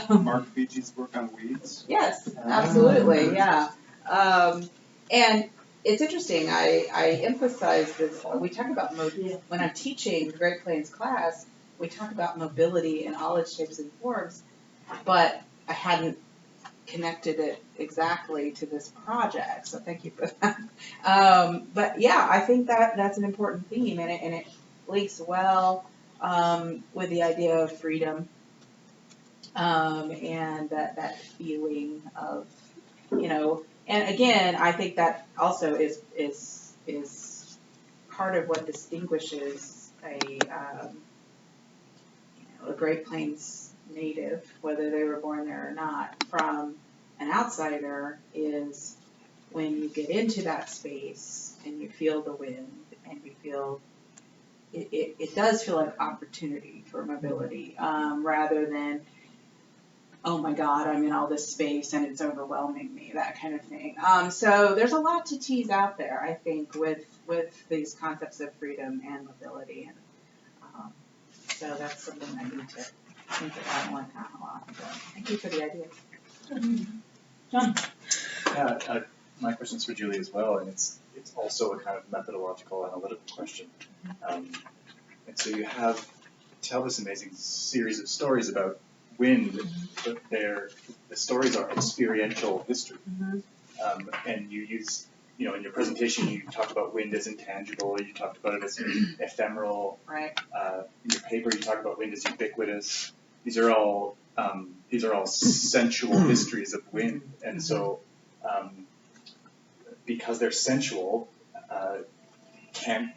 Mark Fiji's work on weeds. Yes, absolutely, yeah. And it's interesting, I emphasize this, we talk about when I'm teaching the Great Plains class, we talk about mobility in all its shapes and forms, but I hadn't connected it exactly to this project, so thank you for that. But yeah, I think that's an important theme, and it links well with the idea of freedom, and that feeling of, you know, and again, I think that also is part of what distinguishes a Great Plains native, whether they were born there or not, from an outsider, is when you get into that space and you feel the wind and you feel it does feel like opportunity for mobility, rather than, oh my God, I'm in all this space and it's overwhelming me, that kind of thing. So there's a lot to tease out there, I think, with these concepts of freedom and mobility, and so that's something I need to think about more time a lot. So thank you for the idea. John? Yeah, my question's for Julie as well, and it's also a kind of methodological, analytical question. And so you tell this amazing series of stories about wind, but the stories are experiential history. And you use, you know, in your presentation, you talked about wind as intangible, you talked about it as ephemeral. Right. In your paper, you talk about wind as ubiquitous. These are all sensual histories of wind, and so because they're sensual,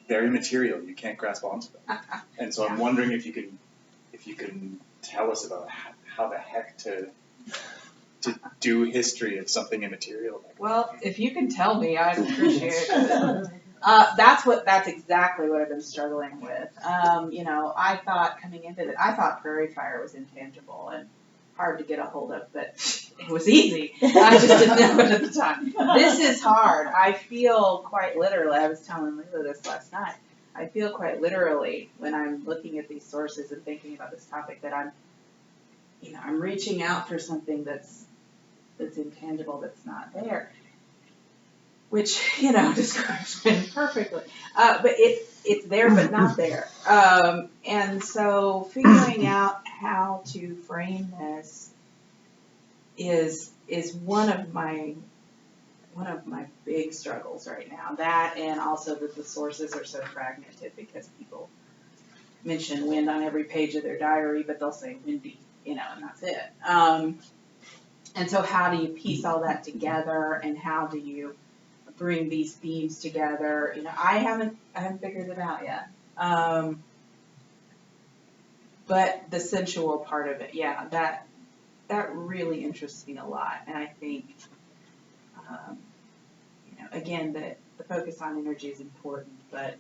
very material. You can't grasp onto them. And so I'm wondering if you can tell us about how the heck to do history of something immaterial. Well, if you can tell me, I'd appreciate it. That's exactly what I've been struggling with. You know, I thought coming into it, I thought prairie fire was intangible and hard to get a hold of, but it was easy. I just didn't know it at the time. This is hard. I feel quite literally, I was telling Lila this last night, I feel quite literally when I'm looking at these sources and thinking about this topic that I'm reaching out for something that's intangible, that's not there, which, you know, describes it perfectly. But it's there but not there. And so figuring out how to frame this is one of my big struggles right now. That, and also that the sources are so fragmented because people mention wind on every page of their diary, but they'll say windy, you know, and that's it. And so how do you piece all that together, and how do you bring these themes together? You know, I haven't figured it out yet. But the sensual part of it, yeah, that really interests me a lot. And I think, you know, again, the focus on energy is important, but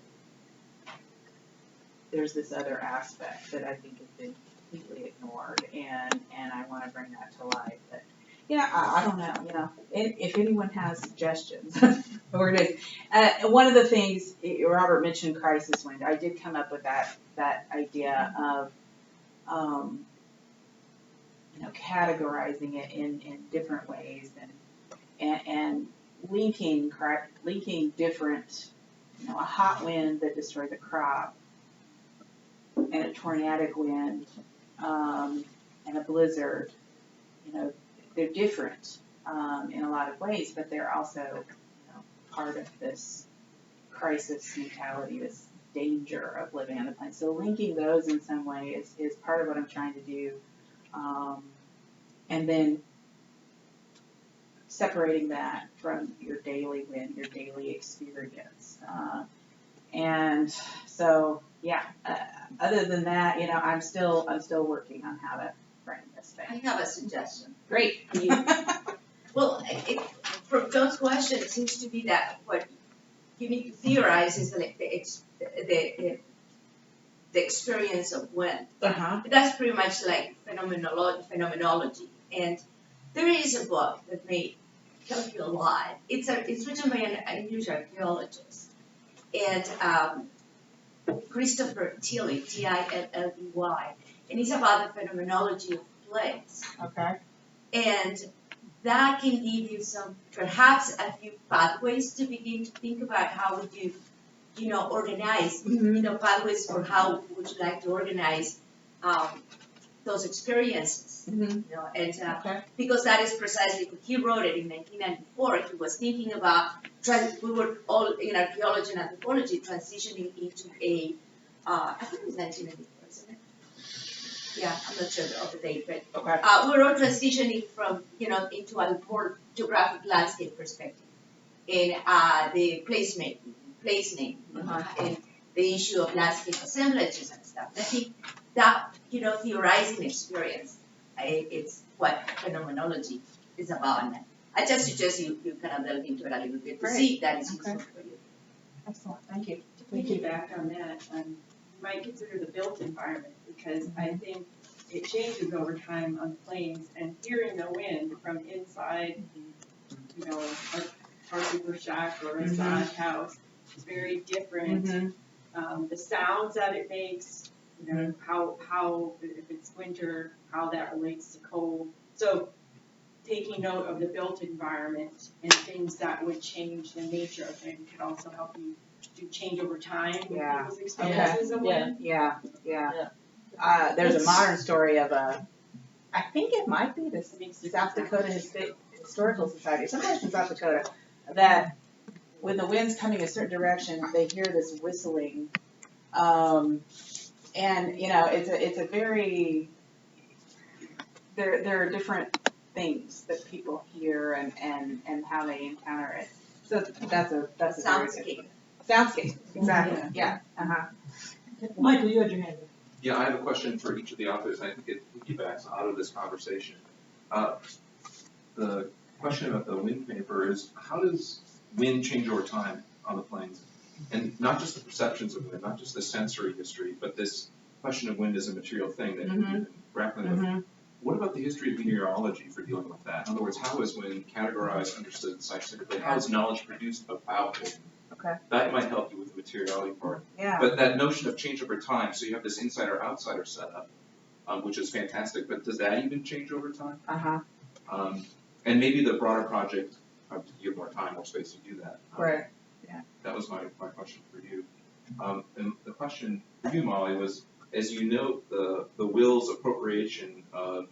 there's this other aspect that I think has been completely ignored, and I want to bring that to light. But yeah, I don't know, you know, if anyone has suggestions, or it is. One of the things, Robert mentioned crisis wind. I did come up with that idea of, you know, categorizing it in different ways, and linking different, you know, a hot wind that destroys a crop, and a tornadic wind, and a blizzard. You know, they're different in a lot of ways, but they're also, you know, part of this crisis mentality, this danger of living on the planet. So linking those in some way is part of what I'm trying to do, and then separating that from your daily win, your daily experience. And so, yeah, other than that, I'm still working on how to frame this I thing. have a suggestion. Great. Well, from John's question, it seems to be that what you need to theorize is the experience of when. Uh-huh. That's pretty much like phenomenology. And there is a book that may help you a lot. It's written by an English archaeologist. And Christopher Tilley, Tilley, and it's about the phenomenology of place. Okay. And that can give you perhaps a few pathways to begin to think about how would you, organize, pathways for how would you like to organize those experiences. Mhm. Okay. Because that is precisely what he wrote it in 1994. He was thinking about, we were all in archaeology and anthropology transitioning into I think it was 1994, isn't it? Yeah, I'm not sure of the date, but Okay. we're all transitioning from, into a more geographic landscape perspective. And the place name, and the issue of landscape assemblages and stuff. I think that, theorizing experience, it's what phenomenology is about. And I just suggest you kind of delve into it a little bit to see if that is useful for you. Excellent. Thank you. To piggyback on that, you might consider the built environment, because I think it changes over time on planes, and hearing the wind from inside, a carpenter shack or a sod house is very different. The sounds that it makes, how if it's winter, how that relates to cold. So taking note of the built environment and things that would change the nature of things could also help you to change over time with Yeah. people's experiences of wind. Yeah. There's a modern story of I think it might be the South Dakota Historical Society, somewhere in South Dakota, that when the wind's coming a certain direction, they hear this whistling. And it's a very, there are different things that people hear and how they encounter it. So that's a very good soundscape. Exactly. Yeah. Michael, you had your hand up. Yeah, I have a question for each of the authors, and I think it piggybacks out of this conversation. The question about the wind paper is, how does wind change over time on the plains? And not just the perceptions of wind, not just the sensory history, but this question of wind as a material thing that we've been grappling with. What about the history of meteorology for dealing with that? In other words, how is wind categorized, understood scientifically? How is knowledge produced about wind? Okay. That might help you with the materiality part. Yeah. But that notion of change over time, so you have this insider-outsider setup, which is fantastic, but does that even change over time? And maybe the broader project, to give more time, more space to do that. Right. That was my question for you. And the question for you, Molly, was, as you note the Will's appropriation of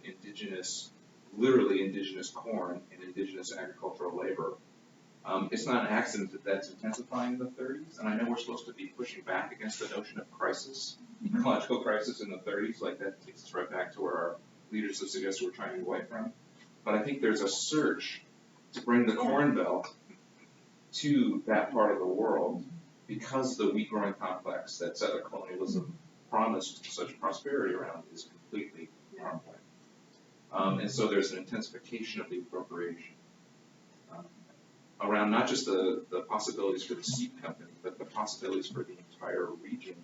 literally indigenous corn and indigenous agricultural labor, it's not an accident that that's intensifying in the 30s, and I know we're supposed to be pushing back against the notion of crisis, ecological crisis in the 30s, like that takes us right back to where our leaders have suggested we're trying to get away from. But I think there's a search to bring the Corn Belt to that part of the world because the wheat growing complex that settler colonialism promised such prosperity around is completely harmful. And so there's an intensification of the appropriation around not just the possibilities for the seed company, but the possibilities for the entire region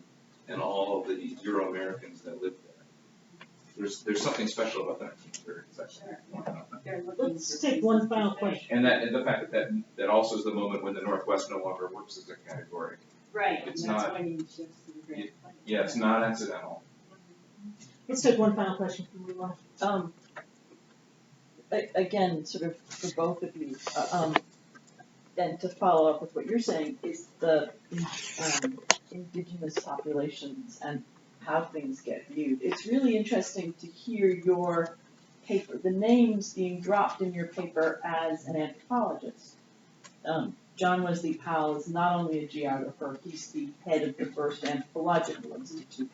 and all of the Euro-Americans that live there. There's something special about that. Let's take one final question. And the fact that also is the moment when the Northwest no longer works as a category. Right, It's and that's not- when you shift to the Great Plains. Yeah, it's not accidental. Let's take one final question from you. Again, sort of for both of you, and to follow up with what you're saying, is the indigenous populations and how things get viewed. It's really interesting to hear your paper, the names being dropped in your paper as an anthropologist. John Wesley Powell is not only a geographer, he's the head of the First Anthropological Institute.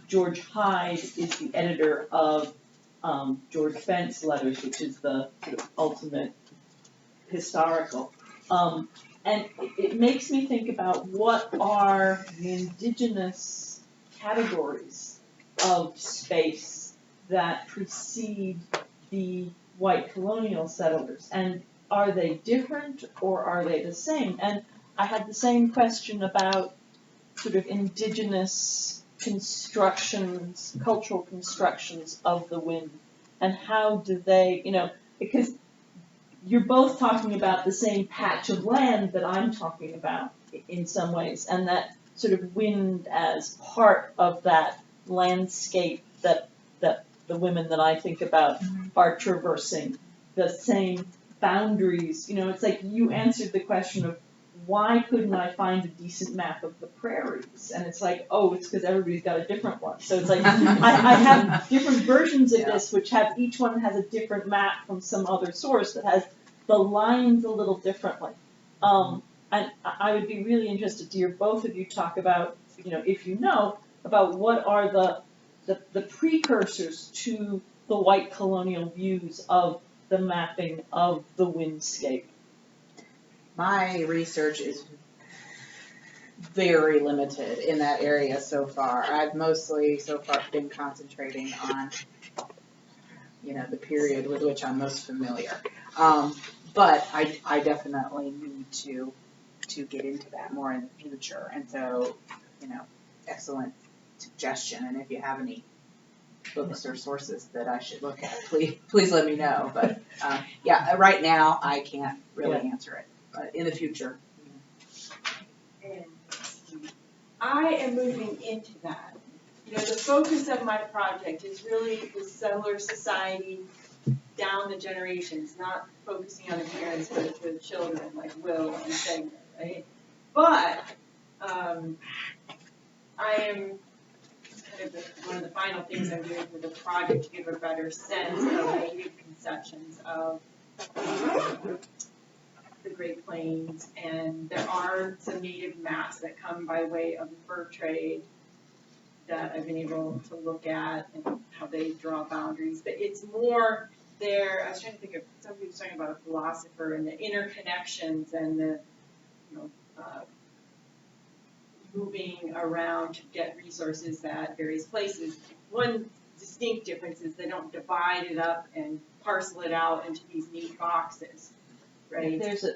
George Hyde is the editor of George Bent's Letters, which is the sort of ultimate historical. And it makes me think about what are the indigenous categories of space that precede the white colonial settlers, and are they different or are they the same? And I had the same question about sort of indigenous constructions, cultural constructions of the wind, and how do they, because you're both talking about the same patch of land that I'm talking about in some ways, and that sort of wind as part of that landscape that the women that I think about are traversing, the same boundaries. It's like you answered the question of why couldn't I find a decent map of the prairies? And it's like, oh, it's because everybody's got a different one. So it's like I have different versions of this, which have each one has a different map from some other source that has the lines a little differently. And I would be really interested to hear both of you talk about, if you know, about what are the precursors to the white colonial views of the mapping of the windscape. My research is very limited in that area so far. I've mostly so far been concentrating on, the period with which I'm most familiar. But I definitely need to get into that more in the future. And so, excellent suggestion. And if you have any books or sources that I should look at, please let me know. But right now I can't really answer it. But in the future. And I am moving into that. The focus of my project is really the settler society down the generations, not focusing on the parents, but the children, like Will and Segment, right? But I am kind of one of the final things I'm doing for the project to give a better sense of native conceptions of the Great Plains, and there are some native maps that come by way of the fur trade that I've been able to look at and how they draw boundaries. But it's more there. I was trying to think of, somebody was talking about a philosopher and the interconnections and the moving around to get resources at various places. One distinct difference is they don't divide it up and parcel it out into these neat boxes, right? There's a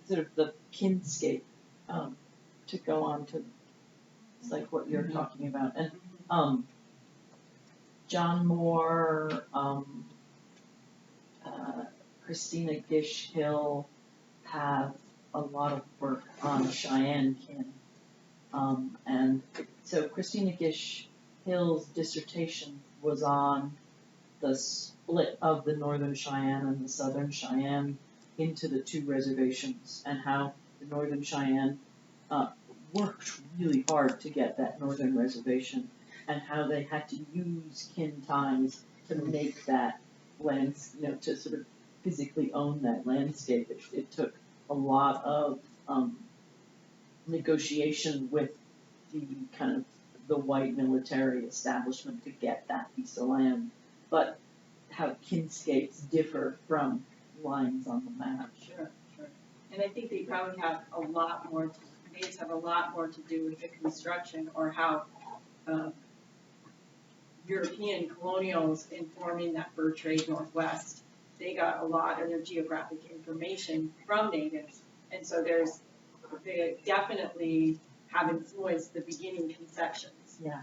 sort of the kinscape to go on to, it's like what you're talking about. And John Moore, Christina Gish Hill have a lot of work on Cheyenne kin. And so Christina Gish Hill's dissertation was on the split of the Northern Cheyenne and the Southern Cheyenne into the two reservations, and how the Northern Cheyenne worked really hard to get that Northern reservation, and how they had to use kin ties to make that land, to sort of physically own that landscape. It took a lot of negotiation with the kind of the white military establishment to get that piece of land, but how kinscapes differ from lines on the map. Sure. And I think they probably have a lot more, natives have a lot more to do with the construction, or how European colonials informing that fur trade northwest, they got a lot of their geographic information from natives. And so they definitely have influenced the beginning conceptions. Yeah.